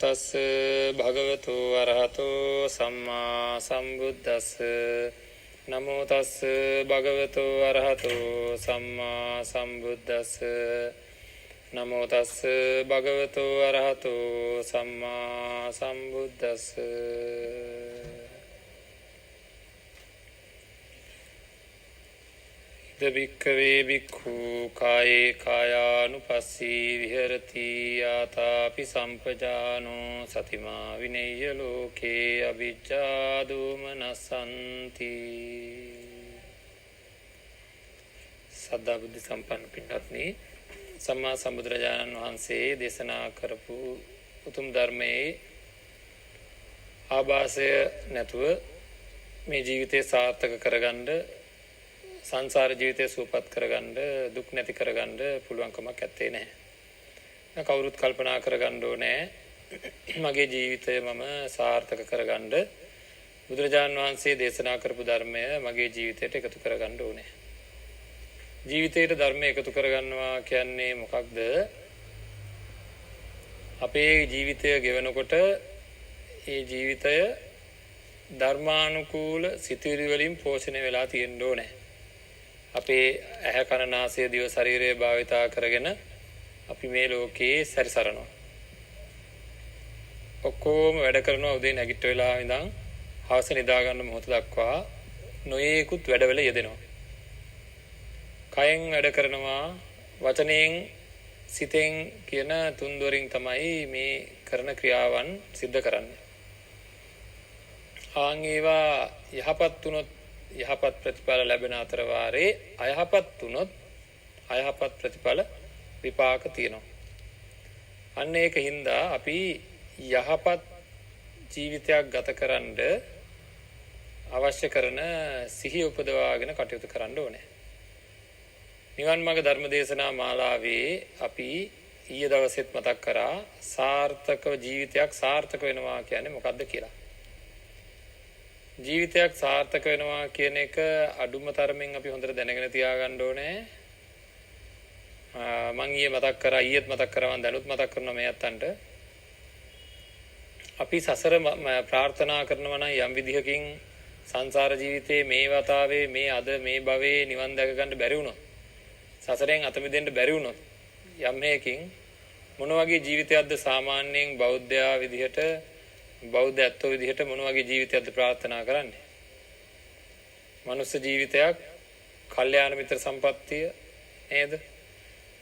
තස්ස භගවතු අරහතෝ සම්මා සම්බුද්දස්ස නමෝ තස්ස භගවතු අරහතෝ සම්මා සම්බුද්දස්ස නමෝ තස්ස භගවතු අරහතෝ සම්මා සම්බුද්දස්ස දබික්කවේ බික්ඛු කායේ කායානුපස්සී විහෙරති ආතාපි සම්පජානෝ සතිමා විනේය ලෝකේ අවිජ්ජා දෝමනසන්ති. සද්ධා බුද්ධ සම්පන්න පින්වත්නි, සම්මා සම්බුදුරජාණන් වහන්සේ දේශනා කරපු උතුම් ධර්මයේ ආభాසය නැතුව මේ ජීවිතය සාර්ථක කරගන්න, සංසාර ජීවිතය සුවපත් කරගන්න, දුක් නැති කරගන්න පුළුවන්කමක් ඇත්තේ නැහැ. කවුරුත් කල්පනා කරගන්න ඕනේ මගේ ජීවිතය මම සාර්ථක කරගන්න බුදුරජාණන් වහන්සේ දේශනා කරපු ධර්මය මගේ ජීවිතයට එකතු කරගන්න ඕනේ. ජීවිතයට ධර්මය එකතු කරගන්නවා කියන්නේ මොකක්ද? අපේ ජීවිතය ගෙවනකොට ඒ ජීවිතය ධර්මානුකූල සිතුවිලි වලින් පෝෂණය වෙලා තියෙන්න ඕනේ. අපේ ඇහැ කන නාසය දිව ශරීරය භාවිතා කරගෙන අපි මේ ලෝකේ සැරිසරනවා. ඔක්කොම වැඩ කරනවා උදේ නැගිට වෙලාව ඉඳන් හවස නිදා ගන්න මොහොත දක්වා නොයේකුත් වැඩවල යෙදෙනවා. කයෙන් වැඩ කරනවා, වචනයෙන් සිතෙන් කියන තුන්දොරින් තමයි මේ කරන ක්‍රියාවන් සිද්ධ කරන්නේ. ආන් ඒවා යහපත් වුණොත් යහපත් ප්‍රතිඵල ලැබෙන අතර වාරේ අයහපත් වුණොත් අයහපත් ප්‍රතිඵල විපාක තියෙනවා. අන්න ඒකින්ද අපි යහපත් ජීවිතයක් ගතකරනද අවශ්‍ය කරන සිහිය උපදවාගෙන කටයුතු කරන්න ඕනේ. නිවන් මාර්ග ධර්ම දේශනා මාලාවේ අපි ඊයේ දවසෙත් මතක් කරා සාර්ථකව ජීවිතයක් සාර්ථක වෙනවා කියන්නේ මොකක්ද කියලා. ජීවිතයක් සාර්ථක වෙනවා කියන එක අඩුම තරමින් අපි හොඳට දැනගෙන තියාගන්න ඕනේ. මම ඊයේ මතක් කරා, ඊයේත් මතක් කරා, මම දැනුත් මතක් කරනවා මේ අතන්ට. අපි සසර ප්‍රාර්ථනා කරනවා නම් යම් විදිහකින් සංසාර ජීවිතේ මේ වතාවේ මේ අද මේ භවයේ නිවන් දැක ගන්න බැරි වුණොත්, සසරෙන් අත මිදෙන්න බැරි වුණොත්, යම් හේකින් මොන වගේ ජීවිතයක්ද සාමාන්‍යයෙන් බෞද්ධයා විදිහට බෞද්ධ ඇත්තෝ විදිහට මොන වගේ ජීවිතයක්ද ප්‍රාර්ථනා කරන්නේ? මනුස්ස ජීවිතයක්, කල්යාණ මිත්‍ර සම්පත්තිය නේද?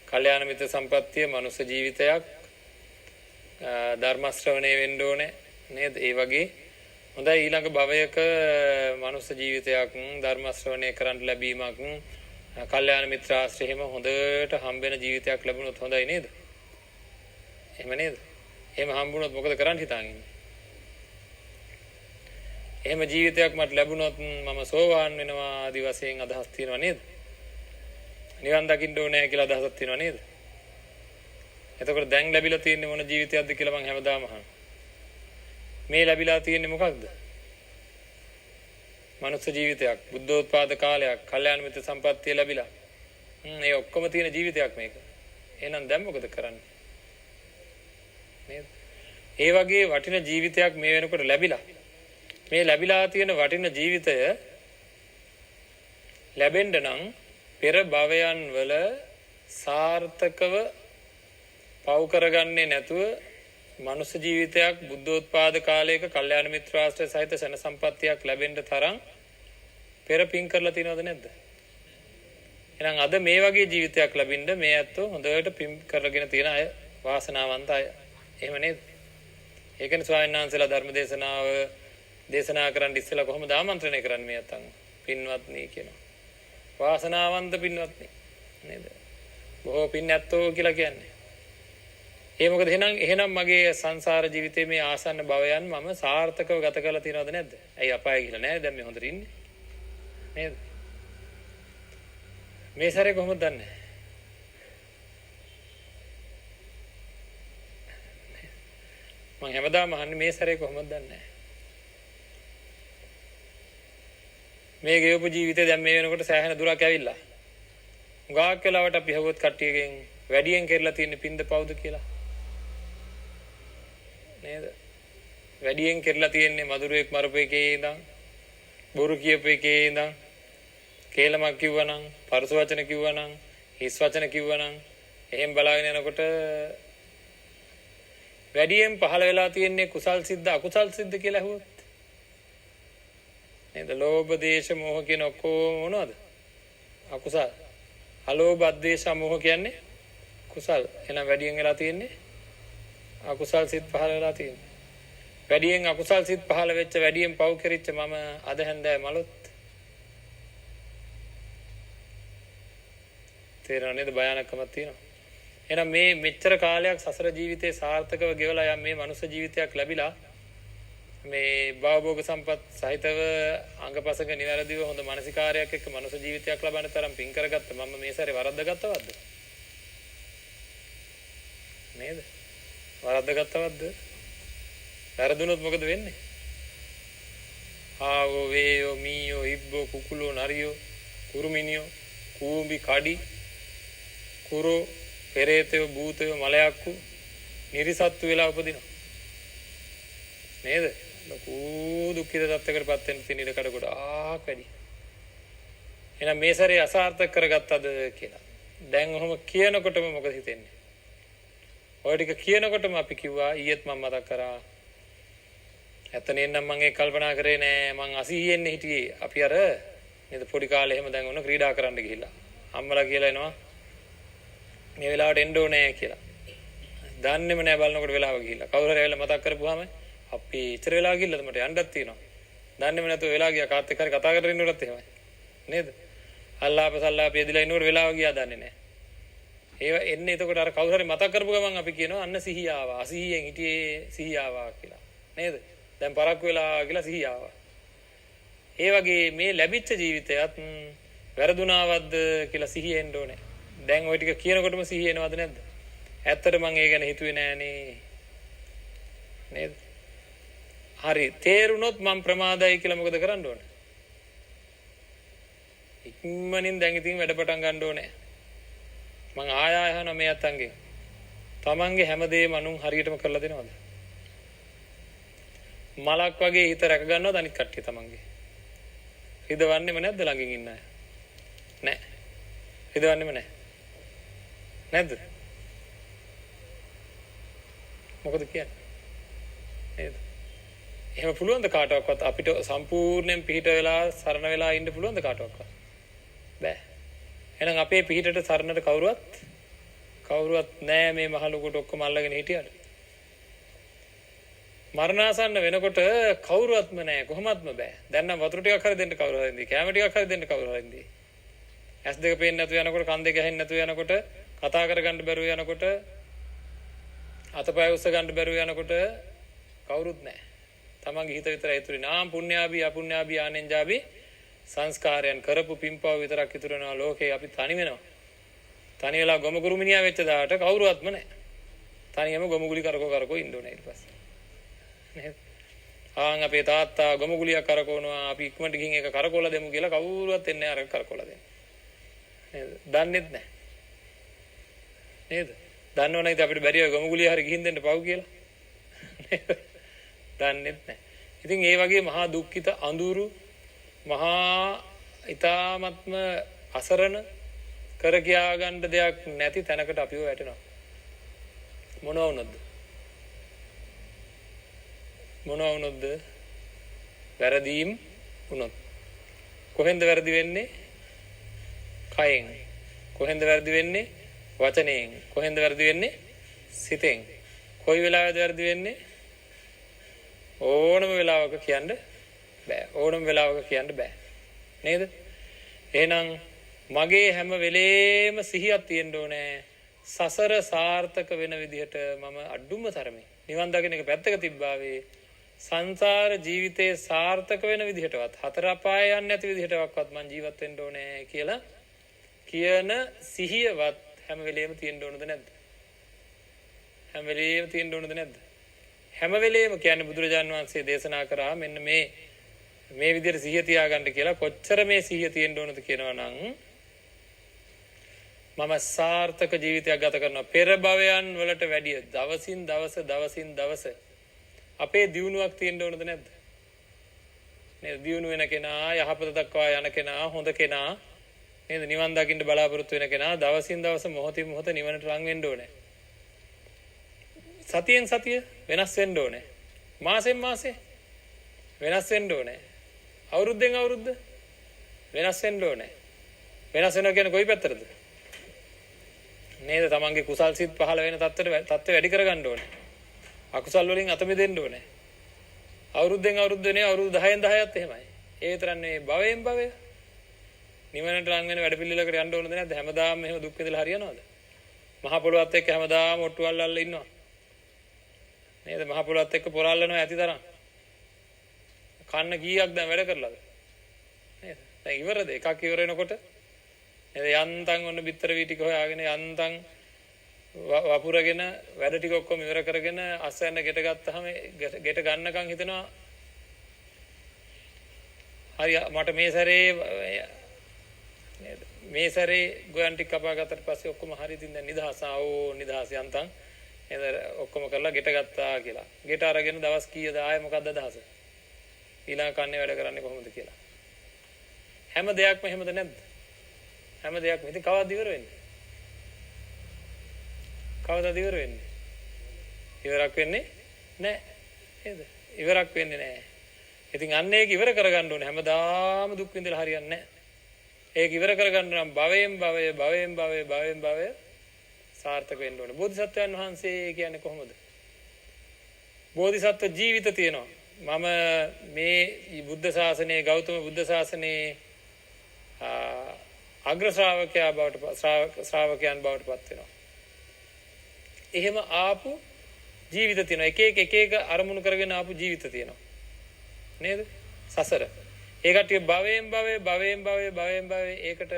කල්යාණ මිත්‍ර සම්පත්තිය, මනුස්ස ජීවිතයක්, ධර්ම ශ්‍රවණය වෙන්න ඕනේ නේද? ඒ වගේ හොඳයි ඊළඟ භවයක මනුස්ස ජීවිතයක්, ධර්ම ශ්‍රවණය කරන්න ලැබීමක්, කල්යාණ මිත්‍ර ආශ්‍රයෙම හොඳට හම්බෙන ජීවිතයක් ලැබුණොත් හොඳයි නේද? එහෙම නේද? එහෙම හම්බුනොත් මොකද කරන්න හිතාගෙන ඉන්නේ? එහෙම ජීවිතයක් මට ලැබුණොත් මම සෝවාන් වෙනවා ආදි වශයෙන් අදහස් තියෙනවා නේද? නිවන් දකින්න ඕනේ කියලා අදහසක් තියෙනවා නේද? එතකොට දැන් ලැබිලා තියෙන්නේ මොන ජීවිතයක්ද කියලා මම හැමදාම අහනවා. මේ ලැබිලා තියෙන්නේ මොකක්ද? මනුස්ස ජීවිතයක්, බුද්ධෝත්පාද කාලයක්, කල්යාණ මිත්‍ර සම්පත්තිය ලැබිලා. මේ ඔක්කොම තියෙන ජීවිතයක් මේක. එහෙනම් දැන් මොකද කරන්නේ? නේද? ඒ වගේ වටින ජීවිතයක් මේ වෙනකොට ලැබිලා. මේ ලැබිලා තියෙන වටින ජීවිතය ලැබෙන්න නම් පෙර භවයන් වල සාර්ථකව පව් කරගන්නේ නැතුව මනුෂ්‍ය ජීවිතයක්, බුද්ධෝත්පාද කාලයක කල්යාණ මිත්‍රාශ්‍රය සහිත සැන සම්පත්තියක් ලැබෙන්න තරම් පෙර පින් කරලා තියෙනවද නැද්ද? එහෙනම් අද මේ වගේ ජීවිතයක් ලැබින්න මේ ඇත්තෝ හොඳට පින් කරගෙන තියෙන අය වාසනාවන්ත අය. එහෙම නේද? ඒකනේ ස්වාමීන් වහන්සේලා ධර්ම දේශනාව දේශනා කරන්න ඉස්සෙල්ලා කොහොමද ආමන්ත්‍රණය කරන්නේ මේ අතන්? පින්වත්නි කියනවා. වාසනාවන්ත පින්වත්නි නේද? බොහෝ පින් ඇත්තෝ කියලා කියන්නේ. ඒ මොකද එහෙනම් මගේ සංසාර ජීවිතයේ මේ ආසන්න භවයන් මම සාර්ථකව ගත කරලා තියෙනවද නැද්ද? ඇයි අපාය ගිහලා නැහැ? දැන් මේ හොඳට ඉන්නේ. නේද? මේ සැරේ කොහොමද දන්නේ? මම හැමදාම අහන්නේ මේ සැරේ කොහොමද දන්නේ? මේ ගෙවපු ජීවිතේ දැන් මේ වෙනකොට සෑහෙන දුරක් ඇවිල්ලා. ගාක් වෙලාවට අපි හවුවත් කට්ටියගෙන් වැඩියෙන් කරලා තියෙන පින්ද පවුද කියලා. නේද? වැඩියෙන් කෙරලා තියෙන්නේ මధుරයක් මරපු එකේ ඉඳන්, බොරු කියපු එකේ ඉඳන්, කේලමක් කිව්වනම්, පරුස වචන කිව්වනම්, හිස් වචන කිව්වනම්, එහෙම බලාගෙන යනකොට වැඩියෙන් පහළ වෙලා තියෙන්නේ කුසල් සිද්ද අකුසල් සිද්ද කියලා අහුවොත් නේද? ලෝභ දේශ මොහ කියන ඔක්කොම මොනවද? අකුසල්. අලෝභ අද්වේෂ මොහ කියන්නේ කුසල්. එහෙනම් වැඩියෙන් වෙලා තියෙන්නේ අකුසල් සිත් පහළ වෙලා තියෙන්නේ. වැඩියෙන් අකුසල් සිත් පහළ වෙච්ච වැඩියෙන් පව් කෙරිච්ච මම අද හැන්දෑ මලොත් තේරෙනව නේද? භයානකමක් තියෙනවා. එහෙනම් මේ මෙච්චර කාලයක් සසර ජීවිතේ සාර්ථකව ගෙවලා යම් මේ මනුෂ්‍ය ජීවිතයක් ලැබිලා මේ භවභෝග සම්පත් සහිතව අංගපසක නිවැරදිව හොඳ මානසිකාරයක් එක්ක මනුෂ්‍ය ජීවිතයක් ලබන්න තරම් පින් කරගත්ත මම මේ සැරේ වරද්දගත්තවද? නේද? වරද්දගත්තවද? වැරදුනොත් මොකද වෙන්නේ? ආවෝ වේයෝ මීයෝ ඉබ්බෝ කුකුලෝ නරියෝ කුරුමිනියෝ කූඹි කඩි කුරෝ පෙරේතයෝ භූතයෝ මලයක්කු නිරිසත්තු වෙලා උපදිනවා නේද? ලොකු දුක්ඛිත තත්ත්වයකට පත් වෙන්න තියෙන ඉඩ කඩ ගොඩාක් වැඩි. එහෙනම් මේ සැරේ අසාර්ථක කරගත්තද කියලා. දැන් ඔහොම කියනකොටම මොකද හිතෙන්නේ? ඔය ටික කියනකොටම අපි කිව්වා ඊයේත් මම මතක් කරා. ඇත්තනේ නම් මම ඒක කල්පනා කරේ නෑ. මං 80 හිටියේ. අපි අර නේද පොඩි කාලේ එහෙම දැන් ඔන්න ක්‍රීඩා කරන්න ගිහිල්ලා. අම්මලා කියලා එනවා මේ වෙලාවට එන්න ඕනේ කියලා. දන්නේම නෑ බලනකොට වෙලාව ගිහිල්ලා. කවුරු හරි ඇවිල්ලා මතක් කරපුවාම අපි ඉතර වෙලා ගිහිල්ලාද මට යන්නත් තියෙනවා. දන්නේම නැතුව වෙලා ගියා. කාත් එක්ක හරි කතා කරගෙන ඉන්නකොටත් එහෙමයි. නේද? අල්ලාප සල්ලාප යදිලා ඉන්නකොට වෙලාව ගියා දන්නේ නෑ. ඒව එන්නේ එතකොට අර කවුරු හරි මතක් කරපු ගමන් අපි කියනවා අන්න සිහිය ආවා. 80ෙන් හිටියේ සිහිය ආවා කියලා. නේද? දැන් පරක්කු වෙලා කියලා සිහිය ආවා. ඒ වගේ මේ ලැබිච්ච ජීවිතයත් වැරදුනාවද්ද කියලා සිහිය එන්න ඕනේ. දැන් ওই ටික කියනකොටම සිහිය එනවද නැද්ද? ඇත්තට මම ඒ ගැන හිතුවේ නෑනේ. නේද? හරි තේරුණොත් මම ප්‍රමාදයි කියලා මොකද කරන්න ඕනේ? ඉක්මනින් දැන් ඉතින් වැඩ පටන් ගන්න ඕනේ. මං ආය අහන මේ අතංගෙන් තමන්ගේ හැමදේම අනුන් හරියටම කරලා දෙනවද? මලක් වගේ හිත රැක ගන්නවද අනිත් කට්ටිය තමන්ගේ? හිතවන්නේම නැද්ද ළඟින් ඉන්න අය? නෑ. හිතවන්නේම නෑ. නැද්ද? මොකද කියන්නේ? නේද? එහෙම පුළුවන්ද කාටවත් අපිට සම්පූර්ණයෙන් පිහිට වෙලා සරණ වෙලා ඉන්න පුළුවන්ද කාටවත්? බෑ. එහෙනම් අපේ පිහිටට සරණට කවුරුවත් නෑ මේ මහලුකට ඔක්කොම අල්ලගෙන හිටියට. මරණාසන්න වෙනකොට කවුරුවත්ම නෑ කොහොමත්ම බෑ. දැන් නම් වතුර ටිකක් හරි දෙන්න කවුරු හරි ඉඳී. කැම ටිකක් හරි දෙන්න කවුරු හරි ඉඳී. ඇස් දෙක පේන්නේ නැතුව යනකොට කන් දෙක ඇහෙන්නේ නැතුව යනකොට කතා කරගන්න බැරුව යනකොට අතපය උස්ස ගන්න බැරුව යනකොට කවුරුත් නෑ. තමන්ගේ හිත විතරයි ඉතුරු. නාම පුණ්‍යාභි අපුණ්‍යාභි ආනෙන්ජාභි සංස්කාරයන් කරපු පින්පව විතරක් ඉතුරු වෙනවා. ලෝකේ අපි තනි වෙනවා. තනි වෙලා ගොම කුරුමිනියා වෙච්ච දාට කවුරුවත්ම නැහැ. තනියම ගොමුගුලි කරකෝ ඉන්න ඕනේ ඊට පස්සේ. නේද? ආන් අපේ තාත්තා ගොමුගුලියක් කරකවනවා. අපි ඉක්මනට ගිහින් ඒක කරකවලා දෙමු කියලා කවුරුවත් එන්නේ නැහැ අර කරකවලා දෙන්න. නේද? දන්නේත් නැහැ. නේද? දන්නව නැති අපිට බැරිය ගොමුගුලිය හරි ගිහින් දෙන්න පව් කියලා. නේද? දන්නේත් නැහැ. ඉතින් ඒ වගේ මහා දුක්ඛිත අඳුරු මහා ඊ타ත්ම අසරණ කර කියා ගන්න දෙයක් නැති තැනකට අපිව වැටෙනවා. මොනවා වුණොත්ද? වැරදීම් වුණොත්. කොහෙන්ද වැරදි වෙන්නේ? කයෙන්. කොහෙන්ද වැරදි වෙන්නේ? වචනයෙන්. කොහෙන්ද වැරදි වෙන්නේ? සිතෙන්. කොයි වෙලාවෙද වැරදි වෙන්නේ? ඕනම වෙලාවක කියන්න බෑ. ඕනම වෙලාවක කියන්න බෑ. නේද? එහෙනම් මගේ හැම වෙලේම සිහියක් තියෙන්න ඕනේ. සසර සාර්ථක වෙන විදිහට මම අඩුම තරමේ නිවන් දකින්න එක පැත්තක තිබ්බාවේ සංසාර ජීවිතේ සාර්ථක වෙන විදිහටවත් හතර අපාය යන්නේ නැති විදිහටවත් මම ජීවත් වෙන්න ඕනේ කියලා කියන සිහියවත් හැම වෙලේම තියෙන්න ඕනද නැද්ද? හැම වෙලේම තියෙන්න ඕනද නැද්ද? හැම වෙලේම කියන්නේ බුදුරජාණන් වහන්සේ දේශනා කරා මෙන්න මේ විදිහට සිහිය තියාගන්න කියලා. කොච්චර මේ සිහිය තියෙන්න ඕනද කියනවා නම් මම සාර්ථක ජීවිතයක් ගත කරනවා. පෙර භවයන් වලට වැඩිය දවසින් දවස අපේ දියුණුවක් තියෙන්න ඕනද නැද්ද? නේද? දියුණු වෙන කෙනා, යහපත දක්වා යන කෙනා, හොඳ කෙනා, නේද? නිවන් දකින්න බලාපොරොත්තු වෙන කෙනා දවසින් දවස මොහොතින් මොහොත නිවනට ලං වෙන්න ඕනේ. සතියෙන් සතිය වෙනස් වෙන්න ඕනේ. මාසෙන් මාසේ වෙනස් වෙන්න ඕනේ. අවුරුද්දෙන් අවුරුද්ද වෙනස් වෙන්න ඕනේ. වෙනස් වෙනවා කියන්නේ කොයි පැත්තටද? නේද? තමන්ගේ කුසල් සිත් පහළ වෙන තත්ත්වෙ වැඩි කරගන්න ඕනේ. අකුසල් වලින් අත මිදෙන්න ඕනේ. අවුරුද්දෙන් අවුරුද්දනේ අවුරුදු 10න් 10ත් එහෙමයි. ඒ විතරක් නෙවෙයි භවයෙන් භවය. නිවනට ලං වෙන වැඩ පිළිවෙලකට යන්න ඕනද නැද්ද? හැමදාම මෙහෙම දුක් විඳලා හරියනවද? මහ පොළොවත් එක්ක හැමදාම ඔට්ටු අල්ලලා ඉන්නවා. නේද? මහ පොළොවත් එක්ක පොරල්ලනවා ඇති තරම්. කන්න කීයක් දැන් වැඩ කරලාද? නේද? දැන් ඉවරද? එකක් ඉවර වෙනකොට නේද? යන්තම් ඔන්න බිත්තර වී ටික හොයාගෙන යන්තම් වපුරගෙන වැඩ ටික ඔක්කොම ඉවර කරගෙන අස්සෙන් ගෙට ගත්තාම ගෙට ගන්නකම් හිතනවා හරි මට මේ සැරේ නේද? මේ සැරේ ගොයන් ටික කපා ගත්තට පස්සේ ඔක්කොම හරි ඉතින් දැන් නිදහස නිදහස යන්තම් නේද? ඔක්කොම කරලා ගෙට ගත්තා කියලා. ගෙට අරගෙන දවස් කීයද ආයේ මොකද්ද අදහස? ඊළඟ කන්නේ වැඩ කරන්නේ කොහොමද කියලා. හැම දෙයක්ම එහෙමද නැද්ද? හැම දෙයක්ම ඉතින් කවද්ද ඉවර වෙන්නේ? කවදාද ඉවර වෙන්නේ? ඉවරක් වෙන්නේ නැහැ. නේද? ඉවරක් වෙන්නේ නැහැ. ඉතින් අන්න ඒක ඉවර කරගන්න ඕනේ. හැමදාම දුක් විඳලා හරියන්නේ නැහැ. ඒක ඉවර කරගන්න නම් භවයෙන් භවය සාර්ථක වෙන්න ඕනේ. බෝධිසත්වයන් වහන්සේ කියන්නේ කොහොමද? බෝධිසත්ව ජීවිත තියෙනවා. මම මේ බුද්ධ ශාසනයේ ගෞතම බුද්ධ ශාසනයේ අග්‍ර ශ්‍රාවකයන් බවට පත් වෙනවා. එහෙම ආපු ජීවිත තියෙනවා. එක එක අරමුණු කරගෙන ආපු ජීවිත තියෙනවා. නේද? සසර. ඒ කට්ටිය භවයෙන් භවය ඒකට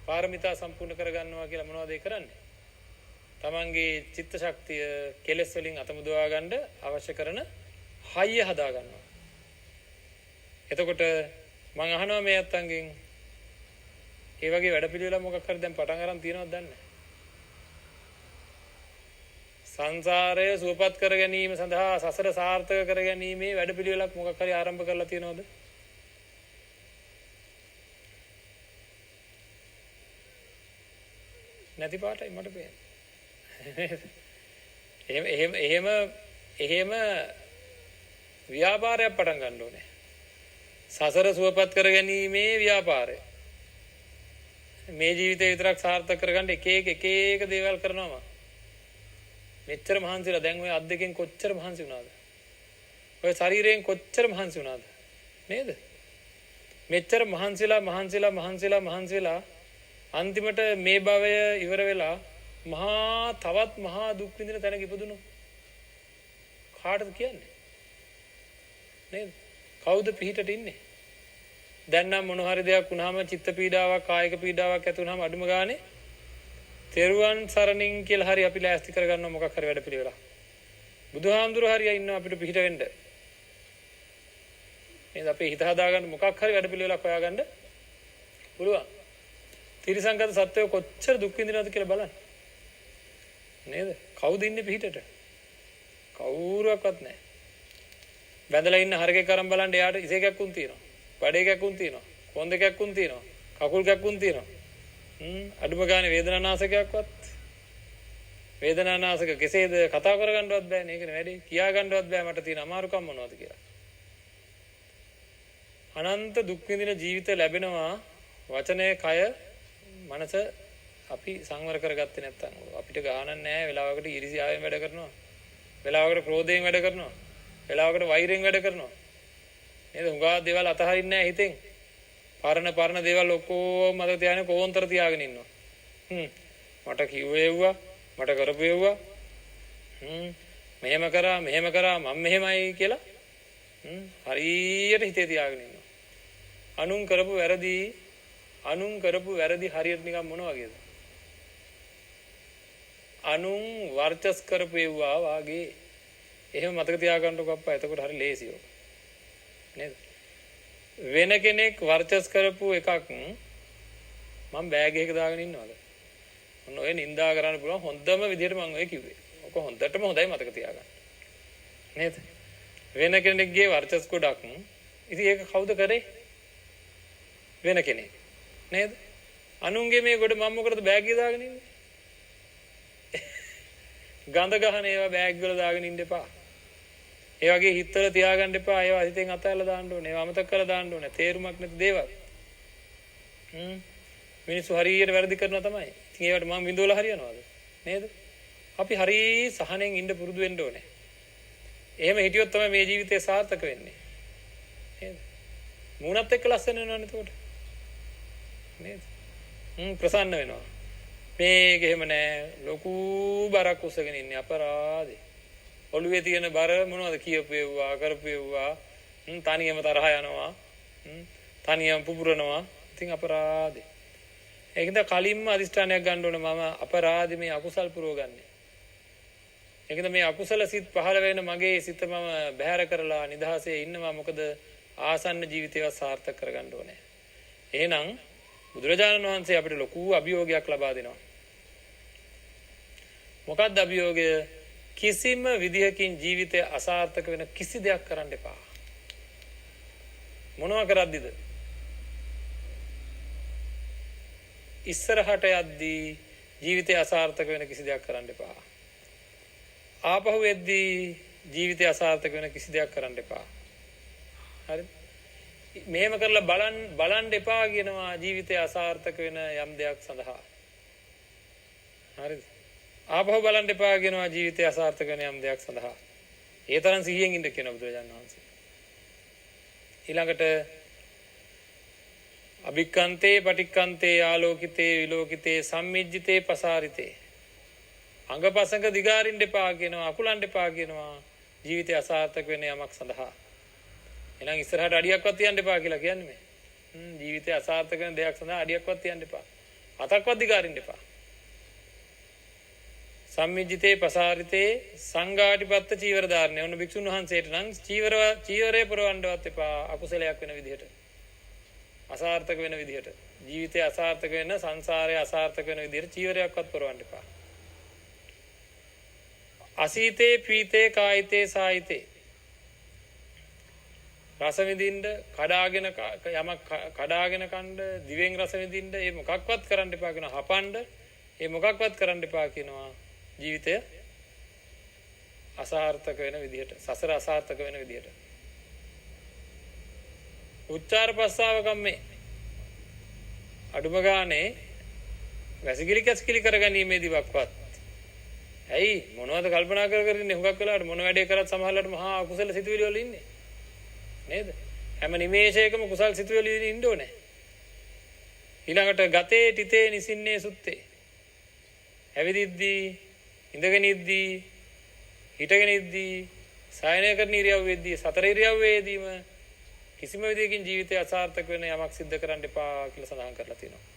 පාරමිතා සම්පූර්ණ කරගන්නවා කියලා මොනවද ඒ කරන්නේ? තමන්ගේ චිත්ත ශක්තිය කෙලෙස් වලින් අතමුදවා ගන්න අවශ්‍ය කරන හයිය හදා ගන්නවා. එතකොට මම අහනවා මේ අත්තන්ගෙන් ඒ වගේ වැඩපිළිවෙල මොකක් හරි දැන් පටන් අරන් තියෙනවද දන්නේ නැහැ. සංසාරය සුවපත් කර ගැනීම සඳහා සසර සාර්ථක කර ගැනීමේ වැඩපිළිවෙලක් මොකක් හරි ආරම්භ කරලා තියෙනවද? නැති පාටයි මට පේන්නේ. එහෙම ව්‍යාපාරයක් පටන් ගන්න ඕනේ. සසර සුවපත් කර ගැනීමේ ව්‍යාපාරය. මේ ජීවිතේ විතරක් සාර්ථක කරගන්න එක එක දේවල් කරනවා. මෙච්චර මහන්සිලා දැන් ඔය අත් දෙකෙන් කොච්චර මහන්සි වුණාද? ඔය ශරීරයෙන් කොච්චර මහන්සි වුණාද? නේද? මෙච්චර මහන්සිලා අන්තිමට මේ භවය ඉවර වෙලා තවත් මහා දුක් විඳින තැනක ඉපදුණු කාටද කියන්නේ? නේද? කවුද පිහිටට ඉන්නේ? දැන් නම් මොන හරි දෙයක් වුණාම චිත්ත පීඩාවක්, කායික පීඩාවක් ඇති වුණාම අඩුම ගානේ තෙරුවන් සරණින් කියලා හරි අපි ලෑස්ති කරගන්නවා මොකක් හරි වැඩ පිළිවෙලක්. බුදුහාමුදුරුවෝ හරිය ඉන්නවා අපිට පිහිට වෙන්න. නේද? අපි හිත හදාගන්න මොකක් හරි වැඩ පිළිවෙලක් හොයාගන්න පුළුවන්. තිරිසංගත සත්වය කොච්චර දුක් විඳිනවද කියලා බලන්න. නේද? කවුද ඉන්නේ පිහිටට? කවුරුවක්වත් නැහැ. බැඳලා ඉන්න හරකෙක් අරන් බලන්න එයාට ඉසේ කැක්කුම් තියෙනවා. බඩේ කැක්කුම් තියෙනවා. කොන්ද කැක්කුම් තියෙනවා. කකුල් කැක්කුම් තියෙනවා. අඩුම ගානේ වේදනානාශකයක්වත් වේදනානාශක කෙසේද කතා කරගන්නවත් බෑනේ. ඒකනේ වැඩි. කියා ගන්නවත් බෑ මට තියෙන අමාරුකම් මොනවද කියලා. අනන්ත දුක් විඳින ජීවිත ලැබෙනවා වචනය, කය, මනස අපි සංවර කරගත්තේ නැත්නම්. අපිට ගානක් නැහැ. වෙලාවකට ඊර්ෂ්‍යාවෙන් වැඩ කරනවා. වෙලාවකට ක්‍රෝධයෙන් වැඩ කරනවා. වෙලාවකට වෛරයෙන් වැඩ කරනවා. නේද? හුඟා දේවල් අතහරින්නේ නැහැ හිතෙන්. පරණ දේවල් ඔක්කොම මතක තියාගෙන කොහොන්තර තියාගෙන ඉන්නවා. මට කිව්වේව්වා, මට කරපුවේව්වා. මෙහෙම කරා මම මෙහෙමයි කියලා. හරියට හිතේ තියාගෙන ඉන්නවා. අනුන් කරපු වැරදි හරියට නිකන් මොන වගේද? අනුන් වර්චස් කරපුවේව්වා වාගේ. එහෙම මතක තියාගන්නකො අප්පා. එතකොට හරි ලේසියෝ. නේද? වෙන කෙනෙක් වර්චස් කරපු එකක් මම බෑග් එකක දාගෙන ඉන්නවද? ඔන්න ඔය නින්දා කරන්න පුළුවන් හොඳම විදිහට මම ඔය කිව්වේ. ඔක හොඳටම හොඳයි මතක තියාගන්න. නේද? වෙන කෙනෙක්ගේ වර්චස් ගොඩක්. ඉතින් ඒක කවුද කරේ? වෙන කෙනෙක්. නේද? අනුන්ගේ මේ ගොඩ මම මොකටද බෑග් එක දාගෙන ඉන්නේ? ගඳ ගහන ඒවා බෑග් වල දාගෙන ඉන්න එපා. ඒ වගේ හිතවල තියාගන්න එපා. ඒවා හිතෙන් අතහැරලා දාන්න ඕනේ. ඒවා අමතක කරලා දාන්න ඕනේ. තේරුමක් නැති දේවල්. මිනිස්සු හරියට වැරදි කරනවා තමයි. ඉතින් ඒවට මම විඳවලා හරියනවද? නේද? අපි හරි සහනෙන් ඉන්න පුරුදු වෙන්න ඕනේ. එහෙම හිටියොත් තමයි මේ ජීවිතේ සාර්ථක වෙන්නේ. නේද? මූණත් එක්ක ලස්සන වෙනවනේ එතකොට. නේද? ප්‍රසන්න වෙනවා. මේක එහෙම නෑ. ලොකු බරක් උසගෙන ඉන්නේ අපරාධේ. ඔළුවේ තියෙන බර මොනවද කියපුවා කරපුවා. තනියම තරහ යනවා. තනියම පුපුරනවා. ඉතින් අපරාධේ. ඒකද කලින්ම අදිෂ්ඨානයක් ගන්න ඕනේ මම අපරාධේ මේ අකුසල් පුරවගන්නේ. ඒකද මේ අකුසල සිත් පහළ වෙන මගේ සිත මම බැහැර කරලා නිදහසේ ඉන්නවා. මොකද ආසන්න ජීවිතේවත් සාර්ථක කරගන්න ඕනේ. එහෙනම් බුදුරජාණන් වහන්සේ අපිට ලොකු අභියෝගයක් ලබා දෙනවා. මොකක්ද අභියෝගය? කිසිම විදිහකින් ජීවිතය අසාර්ථක වෙන කිසි දෙයක් කරන්න එපා. මොනවා කරද්දිද? ඉස්සරහට යද්දී ජීවිතය අසාර්ථක වෙන කිසි දෙයක් කරන්න එපා. ආපහු එද්දී ජීවිතය අසාර්ථක වෙන කිසි දෙයක් කරන්න එපා. හරිද? මෙහෙම කරලා බලන්න එපා කියනවා ජීවිතය අසාර්ථක වෙන යම් දෙයක් සඳහා. හරිද? ආපහු බලන්න එපා කියනවා ජීවිතය අසාර්ථක වෙන යම් දෙයක් සඳහා. ඒ තරම් සිහියෙන් ඉන්න කියනවා බුදුරජාණන් වහන්සේ. ඊළඟට අභික්ඛන්තේ පටික්ඛන්තේ ආලෝකිතේ විලෝකිතේ සම්මිජ්ජිතේ පසාරිතේ. අංගපසංග දිගාරින්න එපා කියනවා, අකුලන්න එපා කියනවා ජීවිතය අසාර්ථක වෙන යමක් සඳහා. එහෙනම් ඉස්සරහට අඩියක්වත් තියන්න එපා කියලා කියන්නේ මේ. ජීවිතය අසාර්ථක වෙන දෙයක් සඳහා අඩියක්වත් තියන්න එපා. අතක්වත් දිගාරින්න එපා. සම්මිජ්ජිතේ පසාරිතේ සංඝාටිපත්ත චීවර ධාරණය. ඔන්න භික්ෂුන් වහන්සේට නම් චීවරේ පුරවන්නවත් එපා අකුසලයක් වෙන විදිහට. අසාර්ථක වෙන විදිහට. ජීවිතය අසාර්ථක වෙන, සංසාරය අසාර්ථක වෙන විදිහට චීවරයක්වත් පුරවන්න එපා. අසීතේ පීතේ කායිතේ සායිතේ. රස විඳින්න කඩාගෙන යමක් කඩාගෙන කන්න දිවෙන් රස විඳින්න ඒ මොකක්වත් කරන්න එපා කියනවා. හපන්න ඒ මොකක්වත් කරන්න එපා කියනවා. ජීවිතය අසාර්ථක වෙන විදිහට, සසර අසාර්ථක වෙන විදිහට. උච්චාර ප්‍රස්තාව කම්මේ. අඩුම ගානේ වැසිකිලි කැස්කිලි කරගැනීමේදීවත් ඇයි මොනවද කල්පනා කර ඉන්නේ? හුඟක් වෙලාවට මොන වැඩේ කරත් සමහරවිට මහා අකුසල සිතුවිලි වල ඉන්නේ. නේද? හැම නිමේෂයකම කුසල් සිතුවිලි ඉන්න ඕනේ. ඊළඟට ගතේ තිතේ නිසින්නේ සුත්තේ. ඇවිදිද්දී, ඉඳගෙන ඉද්දී, හිටගෙන ඉද්දී, සායනය කරන ඉරියව්වෙදී, සතර ඉරියව්වේදීම කිසිම විදිහකින් ජීවිතය අසාර්ථක වෙන යමක් සිද්ධ කරන්න එපා කියලා සඳහන් කරලා තියෙනවා.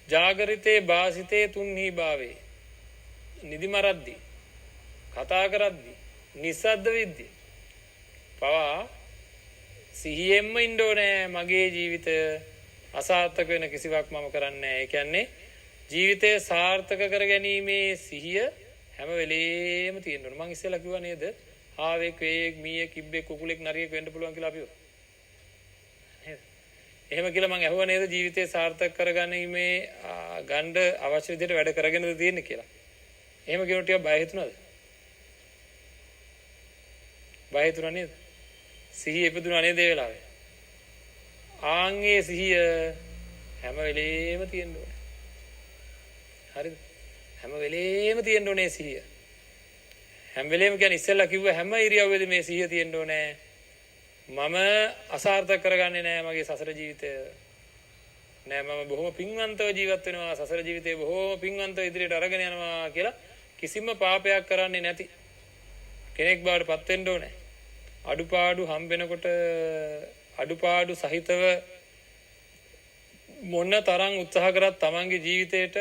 ජාගරිතේ වාසිතේ තුන්හි භාවේ. නිදි මරද්දී, කතා කරද්දී, නිස්සද්ද වෙද්දී පවා සිහියෙන්ම ඉන්න ඕනේ. මගේ ජීවිතය අසාර්ථක වෙන කිසිවක් මම කරන්නේ නැහැ. ඒ කියන්නේ ජීවිතය සාර්ථක කර ගැනීමේ සිහිය හැම වෙලේම තියෙන්න ඕනේ. මම ඉස්සෙල්ලා කිව්වා නේද? ආවෙක් වේයෙක් මීයෙක් කිබ්බෙක් කුකුලෙක් නරියෙක් වෙන්න පුළුවන් කියලා අපිව. නේද? එහෙම කියලා මම අහුවා නේද ජීවිතය සාර්ථක කරගැනීමේ ගණ්ඩ අවශ්‍ය විදිහට වැඩ කරගෙනද තියෙන්නේ කියලා. එහෙම කියනකොට ටිකක් බය හිතුණාද? බය හිතුණා නේද? සිහිය ඉපදුණා නේද ඒ වෙලාවේ? ආන්ගේ සිහිය හැම වෙලේම තියෙන්න ඕනේ. හරිද? හැම වෙලේම තියෙන්න ඕනේ සිහිය. හැම වෙලේම කියන්නේ ඉස්සෙල්ලා කිව්ව හැම ඉරියව්වෙදී මේ සිහිය තියෙන්න ඕනේ. මම අසාර්ථක කරගන්නේ නැහැ මගේ සසර ජීවිතය. නෑ මම බොහොම පින්වන්තව ජීවත් වෙනවා. සසර ජීවිතේ බොහොම පින්වන්තව ඉදිරියට අරගෙන යනවා කියලා කිසිම පාපයක් කරන්නේ නැති කෙනෙක් බවට පත් වෙන්න ඕනේ. අඩුපාඩු හම්බෙනකොට අඩුපාඩු සහිතව මොන තරම් උත්සාහ කරත් තමන්ගේ ජීවිතේට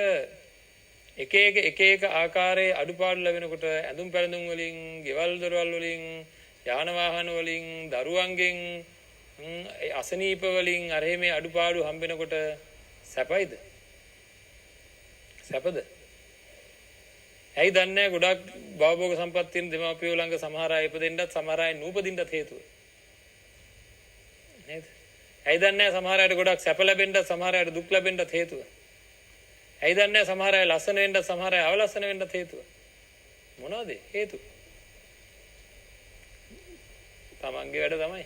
එක එක ආකාරයේ අඩුපාඩු ලැබෙනකොට ඇඳුම් පැළඳුම් වලින්, ගෙවල් දොරවල් වලින්, යාන වාහන වලින්, දරුවන්ගෙන් අසනීප වලින් අරහේ මේ අඩුපාඩු හම්බෙනකොට සැපයිද? සැපද? ඇයි දන්නේ ගොඩක් භවභෝග සම්පත් තියෙන දෙමාපියෝ ළඟ සමහර අය ඉපදෙන්නත් සමහර අය නූපදින්නත් හේතුව. නේද? ඇයි දන්නේ සමහර අයට ගොඩක් සැප ලැබෙන්නත් සමහර අයට දුක් ලැබෙන්නත් හේතුව. ඇයි දන්නේ සමහර අය ලස්සන වෙන්නත් සමහර අය අවලස්සන වෙන්නත් හේතුව. මොනවද හේතුව? තමන්ගේ වැඩ තමයි.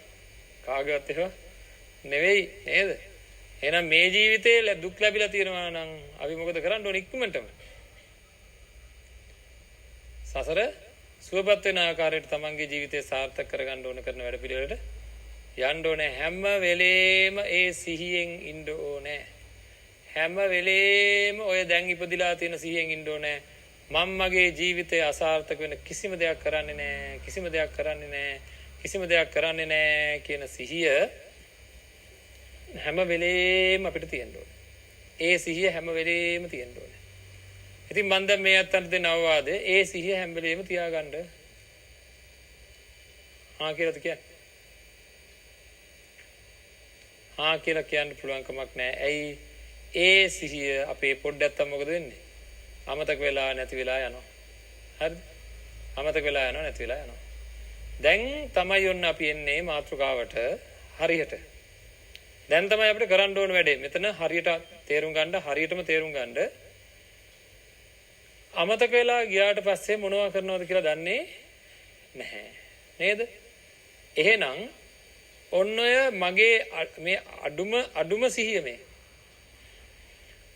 කාගේවත් ඒවා නෙවෙයි නේද? එහෙනම් මේ ජීවිතේ දුක් ලැබිලා තියෙනවා නම් අපි මොකද කරන්න ඕනේ ඉක්මනටම? සසර සුවපත් වෙන ආකාරයට තමන්ගේ ජීවිතය සාර්ථක කරගන්න ඕන කරන වැඩ පිළිවෙලට යන්න ඕනේ. හැම වෙලේම ඒ සිහියෙන් ඉන්න ඕනේ. හැම වෙලේම ඔය දැන් ඉපදිලා තියෙන සිහියෙන් ඉන්න ඕනේ. මම මගේ ජීවිතය අසාර්ථක වෙන කිසිම දෙයක් කරන්නේ නැහැ. කිසිම දෙයක් කරන්නේ නැහැ. කිසිම දෙයක් කරන්නේ නැහැ කියන සිහිය හැම වෙලේම අපිට තියෙන්න ඕනේ. ඒ සිහිය හැම වෙලේම තියෙන්න ඕනේ. ඉතින් මම දැන් මේ අතට දෙන අවවාදය ඒ සිහිය හැම වෙලේම තියාගන්න. කියලාද කියන්නේ? කියලා කියන්න පුළුවන් කමක් නැහැ. ඇයි? ඒ සිහිය අපේ පොඩ්ඩක් මොකද වෙන්නේ? අමතක වෙලා නැති වෙලා යනවා. හරිද? අමතක වෙලා යනවා නැති වෙලා යනවා. දැන් තමයි ඔන්න අපි එන්නේ මාතෘකාවට හරියට. දැන් තමයි අපිට කරන්න ඕන වැඩේ. මෙතන හරියට තේරුම් ගන්න, හරියටම තේරුම් ගන්න. අමතක වෙලා ගියාට පස්සේ මොනවා කරනවද කියලා දන්නේ නැහැ. නේද? එහෙනම් ඔන්න ඔය මගේ මේ අඩුම සිහිය මේ.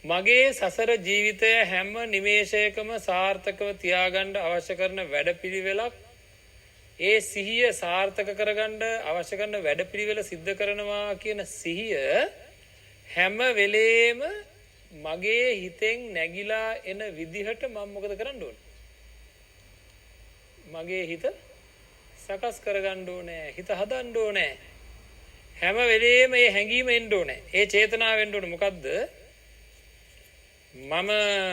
මගේ සසර ජීවිතය හැම නිමේෂයකම සාර්ථකව තියාගන්න අවශ්‍ය කරන වැඩපිළිවෙලක් ඒ සිහිය සාර්ථක කරගන්න අවශ්‍ය කරන වැඩපිළිවෙල සිද්ධ කරනවා කියන සිහිය හැම වෙලේම මගේ හිතෙන් නැగిලා එන විදිහට මම මොකද කරන්න ඕනේ? මගේ හිත සකස් කරගන්න ඕනේ. හිත හදන්න ඕනේ. හැම වෙලේම මේ හැඟීම එන්න ඕනේ. ඒ චේතනාව එන්න ඕනේ. මොකද්ද? මම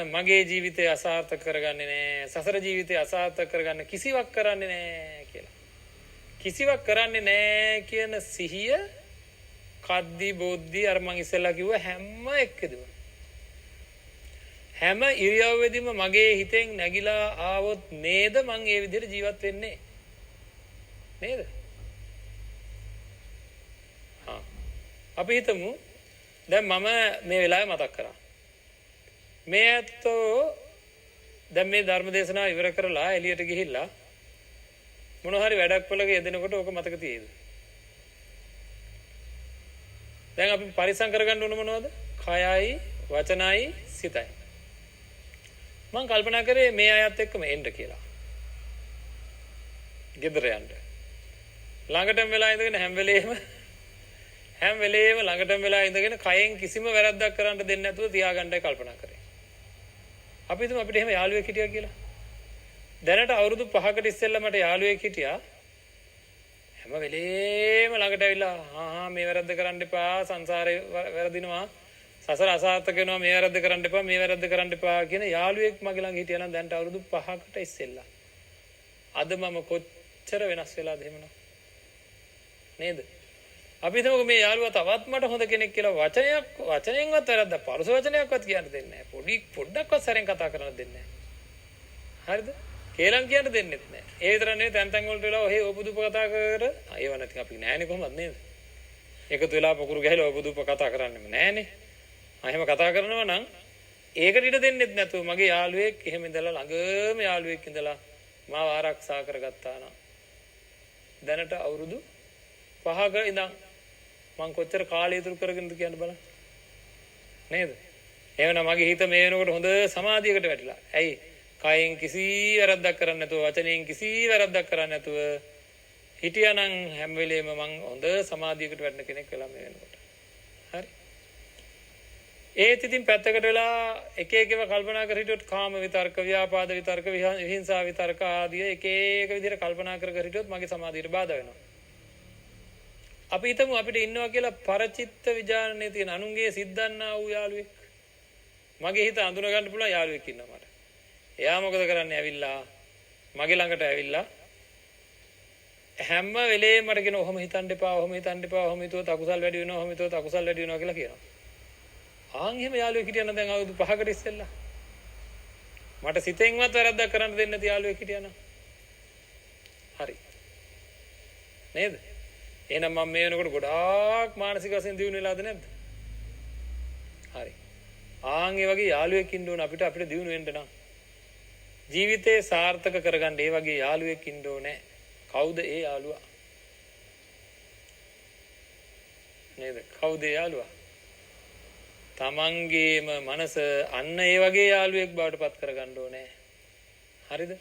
මගේ ජීවිතය අසාර්ථක කරගන්නේ නැහැ. සසර ජීවිතය අසාර්ථක කරගන්න කිසිවක් කරන්නේ නැහැ කියලා. කිසිවක් කරන්නේ නැහැ කියන සිහිය කද්දි බොද්දි අර මං ඉස්සෙල්ලා කිව්ව හැම එකදම හැම ඉරියව්වෙදිම මගේ හිතෙන් නැగిලා ආවොත් නේද මං ඒ විදිහට ජීවත් වෙන්නේ? නේද? අපි හිතමු දැන් මම මේ වෙලාවේ මතක් කරා. මේ ඇත්තෝ දැන් මේ ධර්ම දේශනාව ඉවර කරලා එළියට ගිහිල්ලා මොන හරි වැඩක් වලක යෙදෙනකොට ඕක මතක තියෙයිද? දැන් අපි පරිසම් කරගන්න ඕන මොනවද? කයයි, වචනයි, සිතයි. මම කල්පනා කරේ මේ අයත් එක්කම එන්න කියලා. ගෙදර යන්න. ළඟටම වෙලා ඉඳගෙන හැම වෙලේම ළඟටම වෙලා ඉඳගෙන කයෙන් කිසිම වැරද්දක් කරන්න දෙන්නේ නැතුව තියාගන්නයි කල්පනා කරේ. අපි හිතමු අපිට එහෙම යාළුවෙක් හිටියා කියලා. දැනට අවුරුදු 5කට ඉස්සෙල්ලා මට යාළුවෙක් හිටියා. හැම වෙලේම ළඟට ඇවිල්ලා මේ වැරද්ද කරන්න එපා, සංසාරේ වැරදිනවා, සසර අසාර්ථක වෙනවා, මේ වැරද්ද කරන්න එපා, මේ වැරද්ද කරන්න එපා කියන යාළුවෙක් මගේ ළඟ හිටියා නම් දැනට අවුරුදු 5කට ඉස්සෙල්ලා. අද මම කොච්චර වෙනස් වෙලාද එහෙමනම්? නේද? අපි හිතමුකෝ මේ යාළුවා තවත් මට හොඳ කෙනෙක් කියලා වචනයෙන්වත් වැරද්දක් පරුස වචනයක්වත් කියන්න දෙන්නේ නැහැ. පොඩ්ඩක්වත් සැරෙන් කතා කරන්න දෙන්නේ නැහැ. හරිද? කේලම් කියන්න දෙන්නෙත් නැහැ. ඒ විතර නෙවෙයි තැන් වලට වෙලා ඔහේ ඕපදූප කතා කර ඒව නැති අපි නෑනේ කොහොමද නේද? එකතු වෙලා පොකුරු ගහලා ඕපදූප කතා කරන්නෙම නෑනේ. එහෙම කතා කරනවා නම් ඒකට ඉඩ දෙන්නෙත් නැතුව මගේ යාළුවෙක් එහෙම ඉඳලා ළඟම යාළුවෙක් ඉඳලා මාව ආරක්ෂා කරගත්තා නා. දැනට අවුරුදු 5ක ඉඳන් මං කොච්චර කාලය ඉතුරු කරගෙනද කියන්න බලන්න. නේද? එහෙනම් මගේ හිත මේ වෙනකොට හොඳ සමාධියකට වැටිලා. ඇයි? කයෙන් කිසි වැරද්දක් කරන්නේ නැතුව, වචනයෙන් කිසි වැරද්දක් කරන්නේ නැතුව හිටියානම් හැම වෙලේම මං හොඳ සමාධියකට වැටෙන කෙනෙක් වෙලා මේ වෙනකොට. හරි? ඒත් ඉතින් පැත්තකට වෙලා එක එකව කල්පනා කර හිටියොත් කාම විතර්ක, ව්‍යාපාද විතර්ක, විහිංසා විතර්ක ආදී එක එක විදිහට කල්පනා කර හිටියොත් මගේ සමාධියට බාධා වෙනවා. අපි හිතමු අපිට ඉන්නවා කියලා පරචිත්ත විඥානයේ තියෙන අනුන්ගේ සිද්ධාන්නා වූ යාළුවෙක්. මගේ හිත අඳුන ගන්න පුළුවන් යාළුවෙක් ඉන්නවා මට. එයා මොකද කරන්නේ? ඇවිල්ලා මගේ ළඟට ඇවිල්ලා හැම වෙලේම මට කියන ඔහොම හිතන්න එපා, ඔහොම හිතන්න එපා, ඔහොම හිතුවොත් අකුසල් වැඩි වෙනවා, ඔහොම හිතුවොත් අකුසල් වැඩි වෙනවා කියලා කියනවා. එහෙම යාළුවෙක් හිටියනම් දැන් අවුරුදු 5කට ඉස්සෙල්ලා මට සිතෙන්වත් වැරද්දක් කරන්න දෙන්නේ නැති යාළුවෙක් හිටියා නම් හරි නේද? එහෙනම් මම මේ වෙනකොට ගොඩාක් මානසික වශයෙන් දියුණු වෙලාද නැද්ද? හරි. ආන් ඒ වගේ යාළුවෙක් ඉන්න ඕන අපිට දියුණු වෙන්න නම්. ජීවිතේ සාර්ථක කරගන්න ඒ වගේ යාළුවෙක් ඉන්න ඕනේ. කවුද ඒ යාළුවා? නේද? කවුද ඒ යාළුවා? තමන්ගේම මනස අන්න ඒ වගේ යාළුවෙක් බවට පත් කරගන්න ඕනේ. හරිද?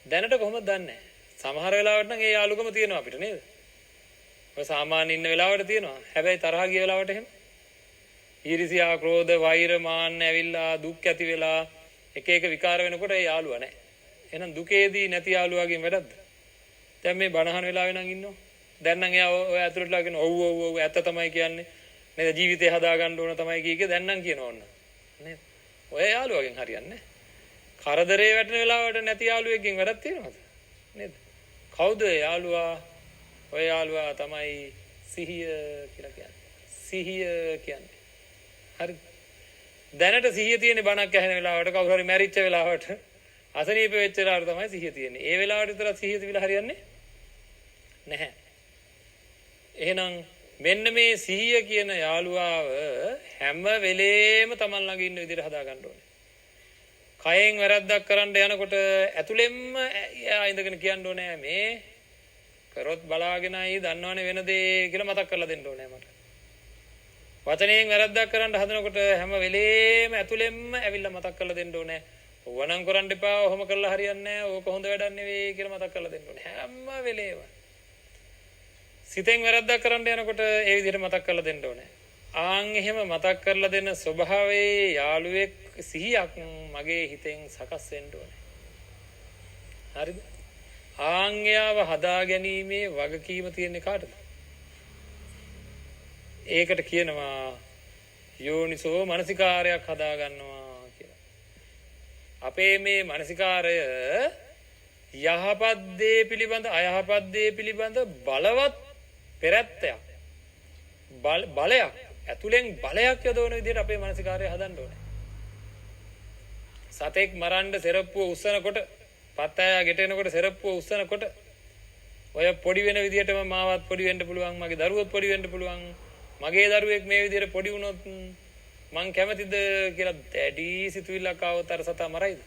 දැනට කොහොමද දන්නේ? සමහර වෙලාවට නම් ඒ යාළුකම තියෙනවා අපිට නේද? ඔය සාමාන්‍ය ඉන්න වෙලාවට තියෙනවා. හැබැයි තරහා ගිය වෙලාවට එහෙම ඊර්ෂ්‍යා, ක්‍රෝධ, වෛර, මාන්න ඇවිල්ලා දුක් ඇති වෙලා එක එක විකාර වෙනකොට ඒ යාළුවා නැහැ. එහෙනම් දුකේදී නැති යාළුවාගෙන් වැඩක්ද? දැන් මේ බණහන වෙලාවේ නම් ඉන්නවා. දැන් නම් එයා ඔය ඇතුළටලා කියන ඔව් ඔව් ඔව් ඇත්ත තමයි කියන්නේ. නේද? ජීවිතේ හදා ගන්න ඕන තමයි කීකේ දැන් නම් කියනවා ඕන. නේද? ඔය යාළුවාගෙන් හරියන්නේ නැහැ. කරදරේ වැටෙන වෙලාවට නැති යාළුවෙක්ගෙන් වැඩක් තියෙනවද? නේද? කවුද යාළුවා? ඔය යාළුවා තමයි සිහිය කියලා කියන්නේ. සිහිය කියන්නේ. හරි. දැනට සිහිය තියෙන බණක් ඇහෙන වෙලාවට කවුරු හරි මැරිච්ච වෙලාවට අසනීප වෙච්ච වෙලාවට තමයි සිහිය තියෙන්නේ. ඒ වෙලාවට විතර සිහිය තිබිලා හරියන්නේ නැහැ. එහෙනම් මෙන්න මේ සිහිය කියන යාළුවාව හැම වෙලේම Taman ළඟ ඉන්න විදිහට හදා ගන්න ඕනේ. කයෙන් වැරද්දක් කරන්න යනකොට ඇතුළෙන්ම එයා ඉඳගෙන කියන්න ඕනේ මේ කරොත් බලාගෙනයි දන්නවනේ වෙන දේ කියලා මතක් කරලා දෙන්න ඕනේ මට. වචනයෙන් වැරද්දක් කරන්න හදනකොට හැම වෙලේම ඇතුළෙන්ම ඇවිල්ලා මතක් කරලා දෙන්න ඕනේ. ඕවනම් කරන්න එපා, ඔහොම කරලා හරියන්නේ නැහැ, ඕක හොඳ වැඩක් නෙවෙයි කියලා මතක් කරලා දෙන්න ඕනේ. හැම වෙලේම. සිතෙන් වැරද්දක් කරන්න යනකොට ඒ විදිහට මතක් කරලා දෙන්න ඕනේ. ආන් එහෙම මතක් කරලා දෙන ස්වභාවයේ යාළුවෙක් සිහියක් මගේ හිතෙන් සකස් වෙන්න ඕනේ. හරිද? ආන්යාව හදා ගැනීමේ වගකීම තියෙන්නේ කාටද? ඒකට කියනවා යෝනිසෝ මනසිකාරයක් හදා ගන්නවා කියලා. අපේ මේ මනසිකාරය යහපත් දේ පිළිබඳ අයහපත් දේ පිළිබඳ බලවත් පෙරැත්තයක් බලයක් ඇතුලෙන් බලයක් යොදවන විදිහට අපේ මනසිකාරය හදන්න ඕනේ. සතෙක් මරන්න සෙරප්පුව උස්සනකොට පත්තය ගෙටෙනකොට සෙරප්පුව උස්සනකොට ඔය පොඩි වෙන විදිහටම මාවත් පොඩි වෙන්න පුළුවන්, මගේ දරුවොත් පොඩි වෙන්න පුළුවන්, මගේ දරුවෙක් මේ විදිහට පොඩි වුණොත් මං කැමතිද කියලා දැඩි සිතුවිල්ලක් ආවොත් අර සතා මරයිද?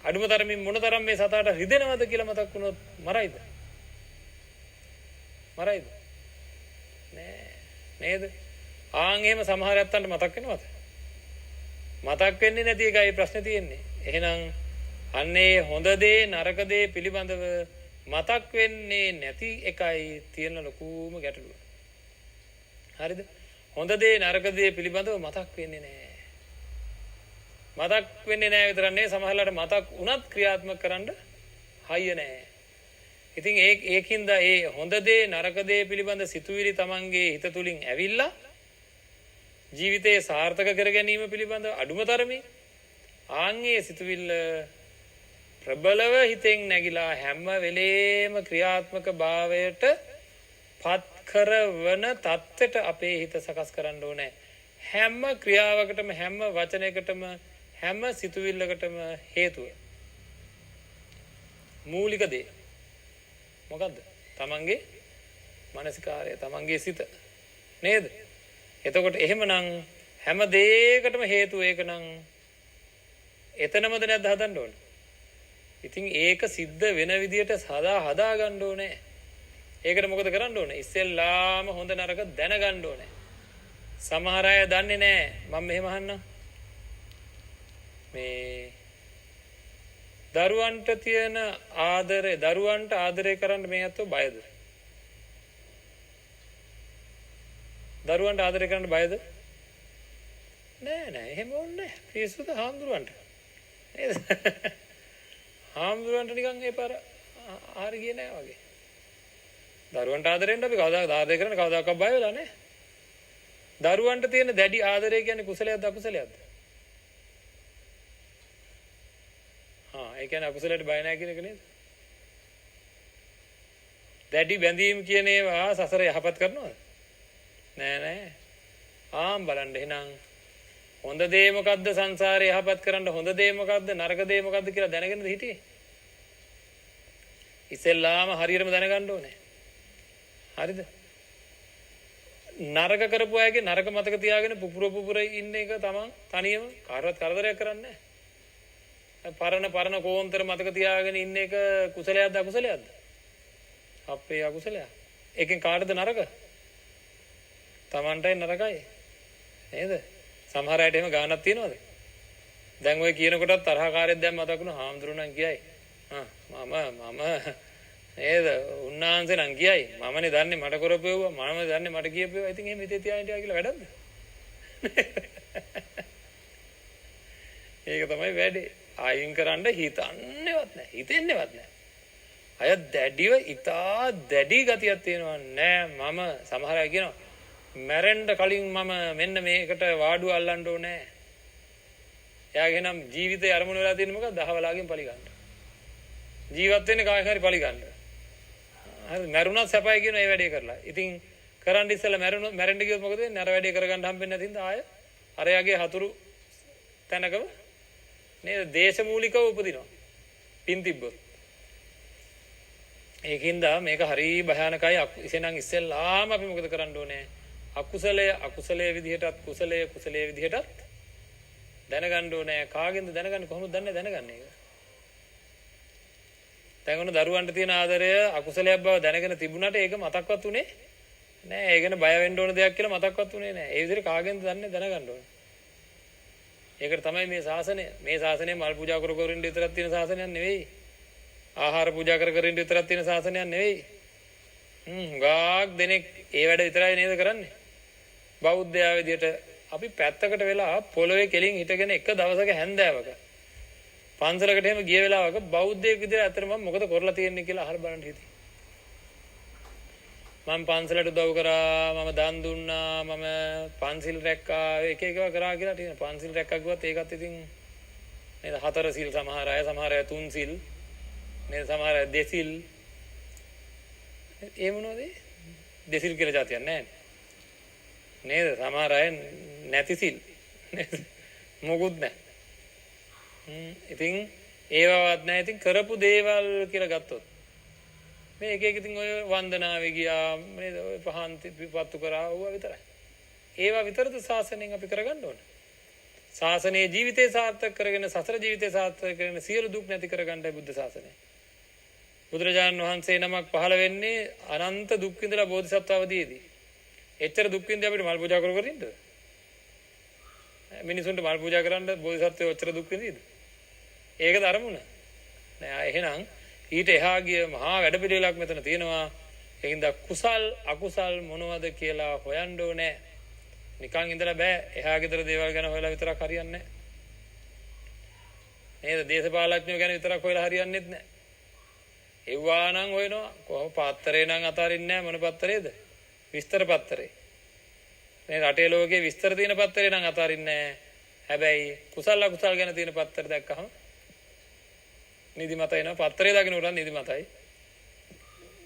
අඩුම තරමින් මොනතරම් මේ සතාට රිදෙනවද කියලා මතක් වුණොත් මරයිද? මරයිද? නෑ නේද? ආන් එහෙම සමහර ඇත්තන්ට මතක් වෙනවද? මතක් වෙන්නේ නැති එකයි ප්‍රශ්නේ තියෙන්නේ. එහෙනම් අන්නේ හොඳ දේ නරක දේ පිළිබඳව මතක් වෙන්නේ නැති එකයි තියෙන ලොකුම ගැටලුව. හරිද? හොඳ දේ නරක දේ පිළිබඳව මතක් වෙන්නේ නැහැ. මතක් වෙන්නේ නැහැ විතරක් නෙවෙයි සමහරවිට මතක් වුණත් ක්‍රියාත්මක කරන්න හයිය නැහැ. ඉතින් ඒකින්ද ඒ හොඳ දේ නරක දේ පිළිබඳ සිතුවිලි තමන්ගේ හිත තුලින් ඇවිල්ලා ජීවිතේ සාර්ථක කර ගැනීම පිළිබඳව අඩුම තරමේ ආන්ගේ සිතුවිල්ල ප්‍රබලව හිතෙන් නැగిලා හැම වෙලේම ක්‍රියාත්මක භාවයට පත් කරවන தත්ත්වයට අපේ හිත සකස් කරන්න ඕනේ. හැම ක්‍රියාවකටම හැම වචනයකටම හැම සිතුවිල්ලකටම හේතුව මූලික දේ මොකද්ද? තමන්ගේ මානසිකාරය, තමන්ගේ සිත නේද? එතකොට එහෙමනම් හැම දෙයකටම හේතුව ඒක නම් එතනමද නැද්ද හදන්න ඕනේ? ඉතින් ඒක සිද්ධ වෙන විදියට හදා ගන්න ඕනේ. ඒකට මොකද කරන්න ඕනේ? ඉස්සෙල්ලාම හොඳ නරක දැනගන්න ඕනේ. සමහර අය දන්නේ නැහැ. මම මෙහෙම අහන්නම්. මේ දරුවන්ට තියෙන ආදරය, දරුවන්ට ආදරය කරන්න මේ අතෝ බයද? දරුවන්ට ආදරය කරන්න බයද? නෑ එහෙම ඕනේ නෑ. පිස්සුද හාමුදුරුවන්ට? නේද? හාමුදුරුවන්ට නිකන් ඒ පාර ආරි ගියේ නෑ වගේ. දරුවන්ට ආදරෙන්න අපි කවදාකවත් ආදරය කරන්න කවදාකවත් බය වෙලා නෑ. දරුවන්ට තියෙන දැඩි ආදරය කියන්නේ කුසලයක්ද අකුසලයක්ද? ඒ කියන්නේ අකුසලයට බය නැහැ කියන එක නේද? දැඩි බැඳීම් කියන ඒවා සසර යහපත් කරනවද? නෑ. බලන්න එහෙනම් හොඳ දේ මොකද්ද සංසාරේ යහපත් කරන්න හොඳ දේ මොකද්ද නරක දේ මොකද්ද කියලා දැනගෙනද හිටියේ? ඉස්සෙල්ලාම හරියටම දැනගන්න ඕනේ. හරිද? නරක කරපු අයගේ නරක මතක තියාගෙන පුපුර ඉන්න එක තමන් තනියම කාටවත් කරදරයක් කරන්නේ නැහැ. පරණ කෝන්තර මතක තියාගෙන ඉන්න එක කුසලයක්ද අකුසලයක්ද? අපේ අකුසලයක්. ඒකෙන් කාටද නරක? තමන්ටයි නරකයි. නේද? සමහර අයට එහෙම ගානක් තියනවද? දැන් ඔය කියනකොටත් තරහකාරයෙක් දැන් මතක් වුණා හාමුදුරුවෝ නම් කියයි. මම නේද? උන්නාන්සේ නම් කියයි. මමනේ දන්නේ මට කරපෙව්වා. මමනේ දන්නේ මට කියපෙව්වා. ඉතින් එහෙම හිතේ තියාගෙන ඉඳලා කියලා වැඩක්ද? ඒක තමයි වැඩේ. අයින් කරන්න හිතන්නේවත් නැහැ. හිතෙන්නේවත් නැහැ. අය දැඩිව ඉතා දැඩි ගතියක් තියෙනවා නෑ මම සමහර අය කියනවා මැරෙන්න කලින් මම මෙන්න මේකට වාඩුව අල්ලන්න ඕනේ. එයාගේ නම් ජීවිතේ අරමුණ වෙලා තියෙන්නේ මොකක්ද? දහවලාගෙන් පලි ගන්න. ජීවත් වෙන්නේ කාගෙන් හරි පලි ගන්න. හරි මැරුණත් සැපයි කියන ඒ වැඩේ කරලා. ඉතින් කරන්න ඉස්සෙල්ලා මැරෙන්න ගියොත් මොකද වෙන්නේ? අර වැඩේ කරගන්න හම්බෙන්නේ නැති හින්දා ආය අරයාගේ හතුරු තැනකම නේද දේශමූලිකව උපදිනවා. පින් තිබ්බොත්. ඒකින්ද මේක හරි භයානකයි. ඉතින් ඉස්සෙල්ලාම අපි මොකද කරන්න ඕනේ? අකුසලයේ විදිහටත් කුසලයේ විදිහටත් දැනගන්න ඕනේ. කාගෙන්ද දැනගන්නේ? කොහොමද දැනගන්නේ ඒක? දැන් ඔන්න දරුවන්ට තියෙන ආදරය අකුසලයක් බව දැනගෙන තිබුණාට ඒක මතක්වත් උනේ නෑ. ඒ ගැන බය වෙන්න ඕන දෙයක් කියලා මතක්වත් උනේ නෑ. ඒ විදිහට කාගෙන්ද දැනගන්න ඕනේ. ඒකට තමයි මේ ශාසනය. මේ ශාසනය මල් පූජා කර ඉන්න විතරක් තියෙන ශාසනයක් නෙවෙයි. ආහාර පූජා කර ඉන්න විතරක් තියෙන ශාසනයක් නෙවෙයි. ගාක් දෙනෙක් ඒ වැඩ විතරයි නේද කරන්නේ. බෞද්ධයා විදියට අපි පැත්තකට වෙලා පොළවේ කෙලින් හිටගෙන එක දවසක හැන්දෑවක පන්සලකට එහෙම ගිය වෙලාවක බෞද්ධයෙක් විදියට අතන මම මොකද කරලා තියෙන්නේ කියලා අහලා බලන්න හිතේ. මම පන්සලට උදව් කරා, මම දන් දුන්නා, මම පන්සිල් රැක්කා, එක එකව කරා කියලා තියෙන. පන්සිල් රැක්කා කිව්වත් ඒකත් ඉතින් නේද හතර සිල් සමහර අය තුන් සිල් නේද සමහර අය දෙසිල්. ඒ මොනවද? දෙසිල් කියලා જાතියක් නැහැ නේද? සමහර අය නැති සිල් නේද? මොකුත් නැහැ. ඉතින් ඒවවත් නැහැ. ඉතින් කරපු දේවල් කියලා ගත්තොත් මේ එක ඉතින් ඔය වන්දනාවේ ගියා නේද? ඔය පහන් විපත්තු කරා ඕවා විතරයි. ඒවා විතරද ශාසනයෙන් අපි කරගන්න ඕන? ශාසනයේ ජීවිතේ සාර්ථක කරගෙන සසර ජීවිතේ සාර්ථක කරගෙන සියලු දුක් නැති කරගන්නයි බුද්ධ ශාසනය. බුදුරජාණන් වහන්සේ නමක් පහළ වෙන්නේ අනන්ත දුක් විඳලා බෝධිසත්ව අවදීදී. එච්චර දුක් විඳලා අපිට මල් පූජා කර ඉන්නද? මිනිසුන්ට මල් පූජා කරන්න බෝධිසත්වෝ ඔච්චර දුක් විඳීද? ඒකද අරමුණ? නෑ. එහෙනම් ඊට එහා ගිය මහා වැඩපිළිවෙලක් මෙතන තියෙනවා. ඒකින්ද කුසල් අකුසල් මොනවද කියලා හොයන්න ඕනේ. නිකන් ඉඳලා බෑ. එහා ගෙදර දේවල් ගැන හොයලා විතරක් හරියන්නේ නෑ. නේද? දේශපාලඥයෝ ගැන විතරක් හොයලා හරියන්නේත් නෑ. එව්වා නම් හොයනවා. කොහොම පත්තරේ නම් අතාරින්නේ නෑ. මොන පත්තරේද? විස්තර පත්තරේ. මේ රටේ ලෝකේ විස්තර තියෙන පත්තරේ නම් අතාරින්නේ නෑ. හැබැයි කුසල අකුසල් ගැන තියෙන පත්තර දැක්කහම නිදිමත එනවා. පත්තරේ දකින්න උරන් නිදිමතයි.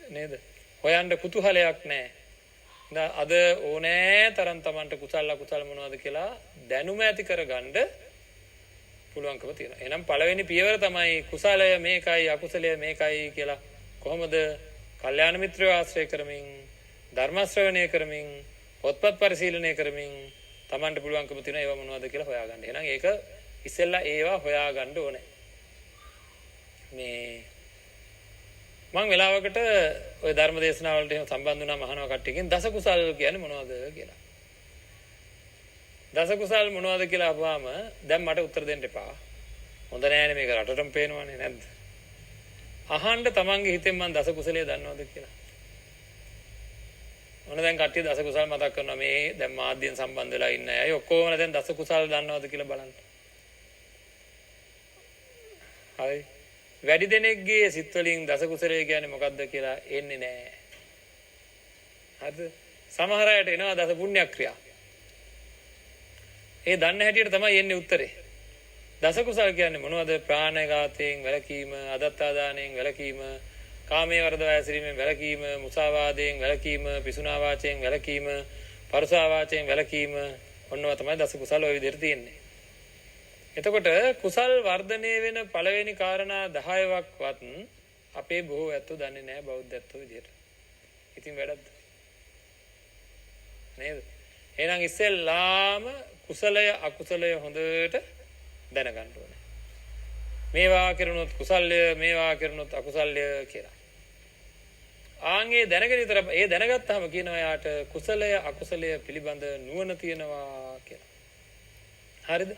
නේද? හොයන්න කුතුහලයක් නැහැ. අද ඕනෑ තරම් Tamanට කුසල අකුසල් මොනවද කියලා දැනුම ඇති කරගන්න පුළුවන්කම තියෙනවා. එහෙනම් පළවෙනි පියවර තමයි කුසලය මේකයි අකුසලය මේකයි කියලා කොහොමද කල්යාණ මිත්‍රයෝ ආශ්‍රය කරමින් ධර්ම ශ්‍රවණය කරමින් පොත්පත් පරිශීලනය කරමින් Tamanට පුළුවන්කම තියෙන ඒවා මොනවද කියලා හොයාගන්න. එහෙනම් ඒක ඉස්සෙල්ලා ඒවා හොයාගන්න ඕනේ. මේ මම වෙලාවකට ওই ධර්ම දේශනාවලට එහෙම සම්බන්ධ වුණාම අහනවා කට්ටියකින් දස කුසල් කියන්නේ මොනවද කියලා. දස කුසල් මොනවද කියලා අහුවාම දැන් මට උත්තර දෙන්න එපා. හොඳ නෑනේ මේක රටටම පේනවනේ නැද්ද? අහන්න තමන්ගේ හිතෙන් මම දස කුසලයේ දන්නවද කියලා. මොන දැන් කට්ටිය දස කුසල් මතක් කරනවා මේ දැන් මාධ්‍යයෙන් සම්බන්ධ වෙලා ඉන්න අය ඔක්කොම දැන් දස කුසල් දන්නවද කියලා බලන්න. හරි. වැඩි දෙනෙක්ගේ සිත් වලින් දස කුසලය කියන්නේ මොකක්ද කියලා එන්නේ නැහැ. හරිද? සමහර අයට එනවා දස පුණ්‍ය ක්‍රියා. ඒ දන්න හැටියට තමයි එන්නේ උත්තරේ. දස කුසල කියන්නේ මොනවද? ප්‍රාණඝාතයෙන් වැළකීම, අදත්තාදානයෙන් වැළකීම, කාමයේ වර්ධව ඇසිරීමෙන් වැළකීම, මුසාවාදයෙන් වැළකීම, පිසුනා වාචයෙන් වැළකීම, පරුසා වාචයෙන් වැළකීම, ඔන්නවා තමයි දස කුසල් ওই විදිහට තියෙන්නේ. එතකොට කුසල් වර්ධනය වෙන පළවෙනි කාරණා 10ක්වත් අපේ බොහෝ ඇත්තෝ දන්නේ නැහැ බෞද්ධත්ව විදිහට. ඉතින් වැඩක්ද? නේද? එහෙනම් ඉස්සෙල්ලාම කුසලය අකුසලය හොඳට දැනගන්න ඕනේ. මේවා කරනොත් කුසල්ය මේවා කරනොත් අකුසල්ය කියලා. ආන්ගේ දැනගෙන විතර ඒ දැනගත්තාම කියනවා යාට කුසලය අකුසලය පිළිබඳ නුවණ තියෙනවා කියලා. හරිද?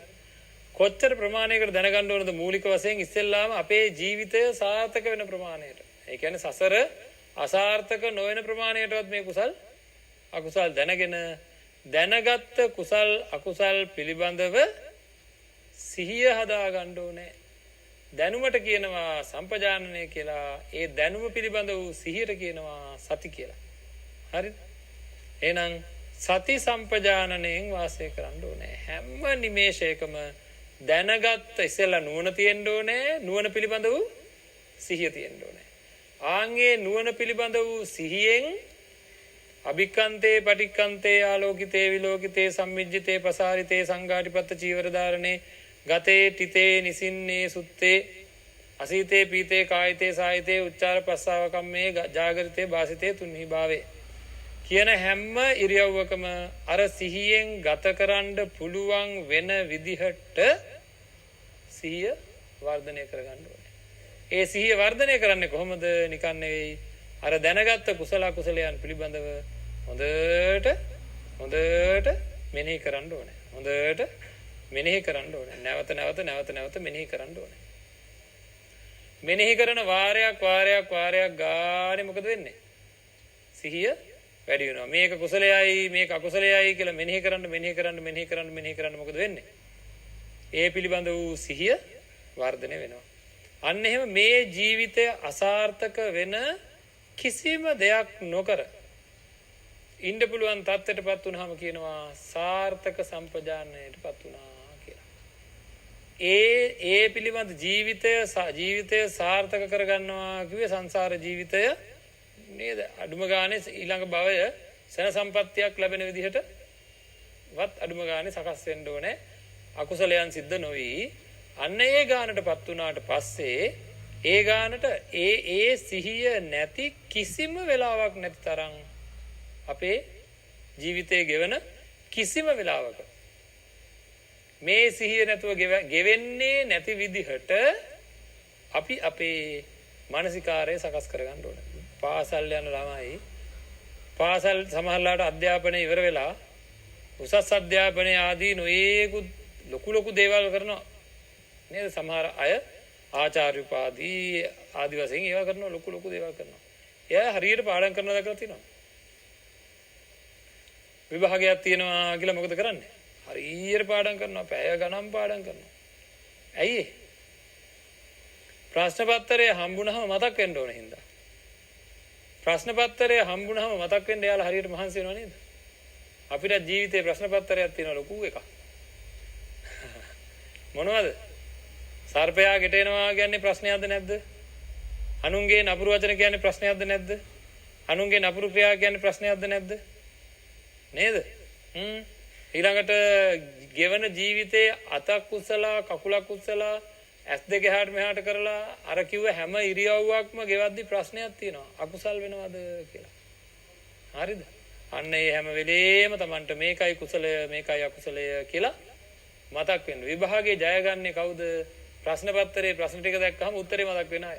කොච්චර ප්‍රමාණයකට දැනගන්න ඕනද මූලික වශයෙන් ඉස්සෙල්ලාම අපේ ජීවිතය සාර්ථක වෙන ප්‍රමාණයට. ඒ කියන්නේ සසර අසාර්ථක නොවන ප්‍රමාණයටවත් මේ කුසල් අකුසල් දැනගෙන දැනගත්ත කුසල් අකුසල් පිළිබඳව සිහිය හදා ගන්න ඕනේ. දැනුමට කියනවා සම්පජානනය කියලා. ඒ දැනුම පිළිබඳ වූ සිහියට කියනවා සති කියලා. හරිද? එහෙනම් සති සම්පජානනයෙන් වාසය කරන්න ඕනේ. හැම නිමේෂයකම දැනගත්ත ඉස්සෙල්ලා නුවණ තියෙන්න ඕනේ. නුවණ පිළිබඳ වූ සිහිය තියෙන්න ඕනේ. ආන්ගේ නුවණ පිළිබඳ වූ සිහියෙන් අභික්ඛන්තේ පටික්ඛන්තේ ආලෝකිතේ විලෝකිතේ සම්මිජ්ජිතේ පසාරිතේ සංඝාටිපත්ත චීවර ධාරණේ ගතේ තිතේ නිසින්නේ සුත්තේ අසීතේ පීතේ කායිතේ සායිතේ උච්චාර පස්සාව කම්මේ ජාගරිතේ වාසිතේ තුන්හි භාවේ කියන හැම ඉරියව්වකම අර සිහියෙන් ගතකරන්න පුළුවන් වෙන විදිහට සිහිය වර්ධනය කරගන්න ඕනේ. ඒ සිහිය වර්ධනය කරන්නේ කොහොමද? නිකන් නෙවෙයි. අර දැනගත්ත කුසල අකුසලයන් පිළිබඳව හොඳට මෙනෙහි කරන්න ඕනේ. හොඳට මෙනෙහි කරන්න ඕනේ. නැවත මෙනෙහි කරන්න ඕනේ. මෙනෙහි කරන වාරයක් ගානේ මොකද වෙන්නේ? සිහිය වැඩි වෙනවා. මේක කුසලයයි මේක අකුසලයයි කියලා මෙනෙහි කරන්න මොකද වෙන්නේ? ඒ පිළිබඳ වූ සිහිය වර්ධනය වෙනවා. අන්න එහෙම මේ ජීවිතය අසාර්ථක වෙන කිසිම දෙයක් නොකර ඉන්න පුළුවන් තත්ත්වයටපත් වුනහම කියනවා සාර්ථක සම්පජානනයටපත් වුණා කියලා. ඒ පිළිබඳ ජීවිතය සාර්ථක කරගන්නවා කිව්වේ සංසාර ජීවිතය නේද? අඩුම ගානේ ඊළඟ භවය සන සම්පත්තියක් ලැබෙන විදිහට වත් අඩුම ගානේ සකස් වෙන්න ඕනේ. අකුසලයන් සිද්ධ නොවි. අන්න ඒ ගානටපත් වුණාට පස්සේ ඒ ගානට ඒ සිහිය නැති කිසිම වෙලාවක් නැති තරම් අපේ ජීවිතේ ගෙවන කිසිම වෙලාවක මේ සිහිය නැතුව ගෙවෙන්නේ නැති විදිහට අපි අපේ මානසිකාරය සකස් කරගන්න ඕනේ. පාසල් යන ළමයි පාසල් සමහරලාට අධ්‍යාපනය ඉවර වෙලා උසස් අධ්‍යාපනය ආදී නොයේකුත් ලොකු දේවල් කරනවා නේද? සමහර අය ආචාර්ය උපාධි ආදි වශයෙන් ඒවා කරනවා ලොකු දේවල් කරනවා. එයා හරියට පාඩම් කරනවා දැකලා තියෙනවා. විභාගයක් තියෙනවා කියලා මොකද කරන්නේ? හරියට පාඩම් කරනවා. පැය ගණන් පාඩම් කරනවා. ඇයි ඒ? ප්‍රශ්න පත්‍රය හම්බුනහම මතක් වෙන්න ඕන හින්දා. ප්‍රශ්න පත්‍රය හම්බුනහම මතක් වෙන්න එයාලා හරියට මහන්සි වෙනව නේද? අපිට ජීවිතේ ප්‍රශ්න පත්‍රයක් තියෙනවා ලොකු එකක්. මොනවද? සර්පයා ගෙට එනවා කියන්නේ ප්‍රශ්නයක්ද නැද්ද? අනුන්ගේ නපුරු වචන කියන්නේ ප්‍රශ්නයක්ද නැද්ද? අනුන්ගේ නපුරු ක්‍රියා කියන්නේ ප්‍රශ්නයක්ද නැද්ද? නේද? ඊළඟට ගෙවන ජීවිතේ අතක් උස්සලා කකුලක් උස්සලා ඇස් දෙක එහාට මෙහාට කරලා අර කිව්ව හැම ඉරියව්වක්ම ගෙවද්දි ප්‍රශ්නයක් තියෙනවා. අකුසල් වෙනවද කියලා. හරිද? අන්න ඒ හැම වෙලේම Tamanට මේකයි කුසලය මේකයි අකුසලය කියලා මතක් වෙන්න. විභාගේ ජයගන්නේ කවුද? ප්‍රශ්න පත්‍රයේ ප්‍රශ්න ටික දැක්කහම උත්තරේ මතක් වෙන අය.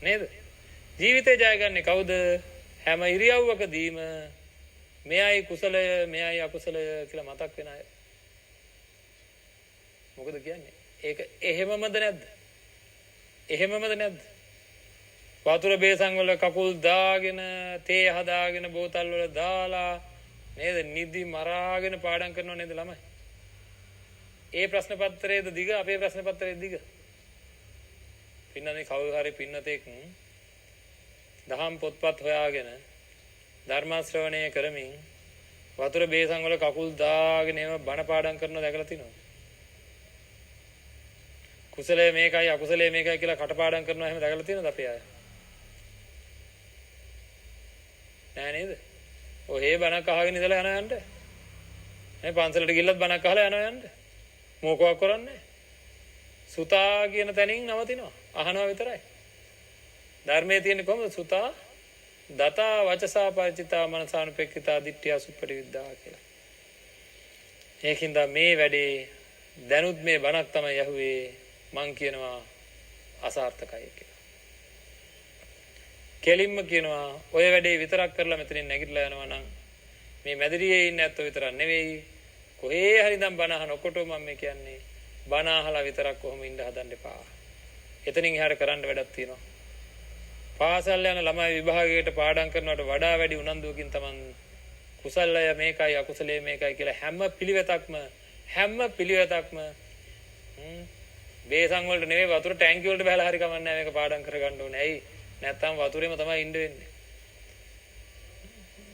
නේද? ජීවිතේ ජයගන්නේ කවුද? හැම ඉරියව්වකදීම මෙයයි කුසලය මෙයයි අකුසලය කියලා මතක් වෙන අය. මොකද කියන්නේ? ඒක එහෙමමද නැද්ද? වතුර බේසන් වල කකුල් දාගෙන තේ හදාගෙන බෝතල් වල දාලා නේද? නිදි මරාගෙන පාඩම් කරනව නේද ළමයි? ඒ ප්‍රශ්න පත්‍රයේද දිග අපේ ප්‍රශ්න පත්‍රයේ දිග? පින්නනේ කවුරු හරි පින්නතෙක් දහම් පොත්පත් හොයාගෙන ධර්ම ශ්‍රවණය කරමින් වතුර බේසන් වල කකුල් දාගෙන එහෙම බණ පාඩම් කරනවා දැකලා තිනවද? කුසලය මේකයි අකුසලය මේකයි කියලා කටපාඩම් කරනවා එහෙම දැකලා තියෙනවද අපේ අය? නෑ නේද? ඔය බණක් අහගෙන ඉඳලා යනයන්ට මේ පන්සලට ගිහිල්ලත් බණක් අහලා යනවා යන්න. මොකක් කරන්නේ? සුතා කියන තැනින් නවතිනවා. අහනවා විතරයි. ධර්මයේ තියෙන්නේ කොහොමද? සුතා දතා වචසා පරිචිතා මනසානුපෙක්ඛිතා දිට්ඨිය සුප්පටිවිද්දා කියලා. ඒකින්ද මේ වැඩේ දැනුත් මේ බණක් තමයි යහුවේ මං කියනවා අසාර්ථකයි කියලා. කෙලින්ම කියනවා ඔය වැඩේ විතරක් කරලා මෙතනින් නැගිටලා යනවා නම් මේ මැදිරියේ ඉන්න ඇත්තෝ විතරක් නෙවෙයි කොහේ හරි ඉඳන් බණ අහන ඔක්කොටම මම මේ කියන්නේ බණ අහලා විතරක් කොහොම ඉන්න හදන්න එපා. එතනින් එහාට කරන්න වැඩක් තියෙනවා. පාසල් යන ළමයි විභාගයකට පාඩම් කරනවට වඩා වැඩි උනන්දුවකින් තමන් කුසලය මේකයි අකුසලයේ මේකයි කියලා හැම පිළිවෙතක්ම බේසන් වලට නෙවෙයි වතුර ටැංකිය වලට බහලා හරි කමන්නේ නැහැ මේක පාඩම් කරගන්න ඕනේ. ඇයි? නැත්තම් වතුරේම තමයි ඉන්න වෙන්නේ.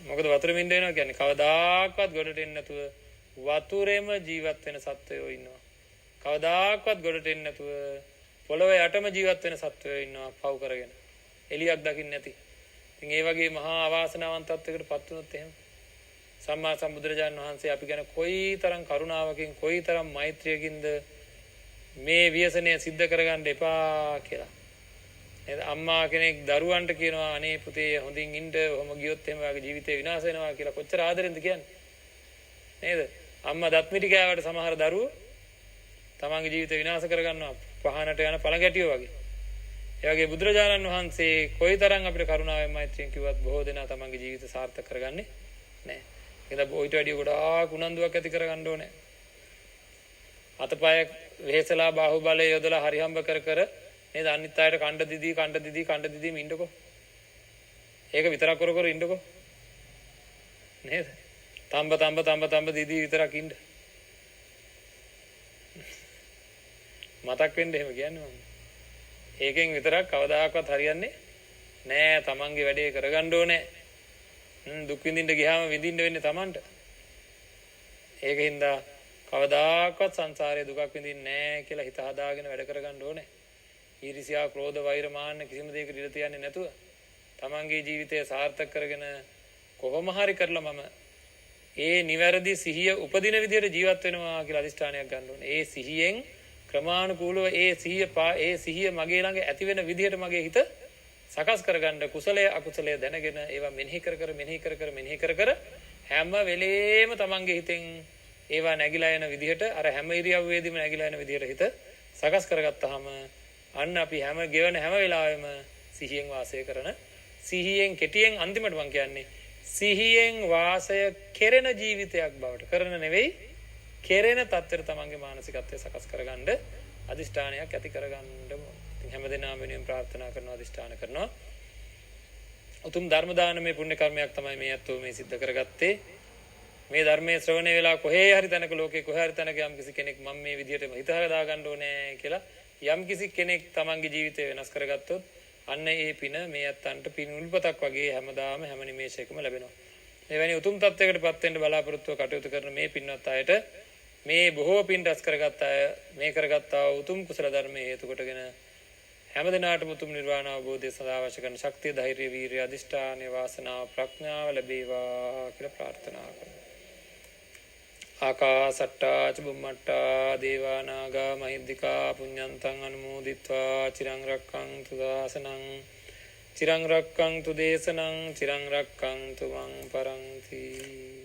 මොකද වතුරෙම ඉන්න වෙනවා කියන්නේ කවදාකවත් ගොඩට එන්නේ නැතුව වතුරේම ජීවත් වෙන සත්වයෝ ඉන්නවා. කවදාකවත් ගොඩට එන්නේ නැතුව පොළොවේ යටම ජීවත් වෙන සත්වයෝ ඉන්නවා පව් කරගෙන. එලියක් දකින්න නැති. ඉතින් ඒ වගේ මහා අවාසනාවන්ත තත්යකට පත් වුණොත් එහෙම සම්මා සම්බුදුරජාණන් වහන්සේ අපි ගැන කොයිතරම් කරුණාවකින් කොයිතරම් මෛත්‍රියකින්ද මේ ව්‍යසනය සිද්ධ කරගන්න එපා කියලා. නේද? අම්මා කෙනෙක් දරුවන්ට කියනවා අනේ පුතේ හොඳින් ඉන්න ඔහොම ගියොත් එහෙම ඔයාගේ ජීවිතේ විනාශ වෙනවා කියලා කොච්චර ආදරෙන්ද කියන්නේ. නේද? අම්මා දත් මිටි කෑවට සමහර දරුවෝ තමන්ගේ ජීවිතේ විනාශ කරගන්නවා පහනට යන පළඟැටියෝ වගේ. ඒ වගේ බුදුරජාණන් වහන්සේ කොයිතරම් අපිට කරුණාවෙන් මෛත්‍රියෙන් කිව්වත් බොහෝ දෙනා තමන්ගේ ජීවිත සාර්ථක කරගන්නේ නැහැ. ඒකද ඔයිට වැඩි ගොඩාක් උනන්දුවක් ඇති කරගන්න ඕනේ. අතපය වෙහෙසලා බාහුවලය යොදලා හරිහම්බ කර නේද අනිත් අයට කණ්ඩ දිදී ඉන්නකෝ. ඒක විතරක් කර ඉන්නකෝ. නේද? තඹ දිදී විතරක් ඉන්න. මතක් වෙන්න එහෙම කියන්නේ මම. ඒකෙන් විතරක් කවදාකවත් හරියන්නේ නෑ. තමන්ගේ වැඩේ කරගන්න ඕනේ. දුක් විඳින්න ගියාම විඳින්න වෙන්නේ තමන්ට. ඒකින්ද කවදාකවත් සංසාරයේ දුකක් විඳින්නේ නෑ කියලා හිත හදාගෙන වැඩ කරගන්න ඕනේ. ඊර්ෂ්‍යා, ක්‍රෝධ, වෛර, මාන්න කිසිම දෙයකට ඉඩ තියන්නේ නැතුව තමන්ගේ ජීවිතය සාර්ථක කරගෙන කොහොම හරි කරලා මම ඒ නිවැරදි සිහිය උපදින විදිහට ජීවත් වෙනවා කියලා අදිෂ්ඨානයක් ගන්න ඕනේ. ඒ සිහියෙන් ක්‍රමානුකූලව ඒ සිහිය මගේ ළඟ ඇති වෙන විදිහට මගේ හිත සකස් කරගන්න කුසලයේ අකුසලයේ දැනගෙන ඒවා මෙනෙහි කර හැම වෙලේම තමන්ගේ හිතෙන් ඒවා නැగిලා යන විදිහට අර හැම ඉරියව්වේදීම නැగిලා යන විදිහට හිත සකස් කරගත්තාම අන්න අපි ගෙවන හැම වෙලාවෙම සිහියෙන් වාසය කරන සිහියෙන් කෙටියෙන් අන්තිමට මම කියන්නේ සිහියෙන් වාසය කෙරෙන ජීවිතයක් බවට කරන නෙවෙයි කෙරෙන තත්ත්වයට තමන්ගේ මානසිකත්වය සකස් කරගන්න අදිෂ්ඨානයක් ඇති කරගන්න ඕනේ. ඉතින් හැමදෙනාම වෙනුවෙන් ප්‍රාර්ථනා කරනවා අදිෂ්ඨාන කරනවා. උතුම් ධර්ම දානමය පුණ්‍ය කර්මයක් තමයි මේ අත්ෝ මේ සිද්ධ කරගත්තේ. මේ ධර්මයේ ශ්‍රවණය වෙලා කොහේ හරි තැනක ලෝකේ කොහේ හරි තැනක යම් කිසි කෙනෙක් මම මේ විදිහට හිත හදා ගන්න ඕනේ කියලා යම් කිසි කෙනෙක් තමන්ගේ ජීවිතය වෙනස් කරගත්තොත් අන්න ඒ පින මේ අත්තන්ට පින් උල්පතක් වගේ හැමදාම හැම නිමේෂයකම ලැබෙනවා. එවැනි උතුම් තත්වයකටපත් වෙන්න බලාපොරොත්තුව කටයුතු කරන මේ පින්වත් අයට මේ බොහෝ පින් රැස් කරගත් අය මේ කරගත්තා උතුම් කුසල ධර්මයේ හේතු කොටගෙන හැම දිනාටම උතුම් නිර්වාණ අවබෝධය සඳහා අවශ්‍ය කරන ශක්තිය, ධෛර්යය, වීරිය, අධිෂ්ඨානය, වාසනාව, ප්‍රඥාව ලැබේවා කියලා ප්‍රාර්ථනා කරනවා. ආකාසට්ටා චුම්මට්ටා දේවා නාග මහිද්దికා පුඤ්ඤන්තං අනුමෝදිත්වා චිරං රක්ඛන්තු දාසනං චිරං රක්ඛන්තු දේශනං චිරං රක්ඛන්තු මං පරන්ති.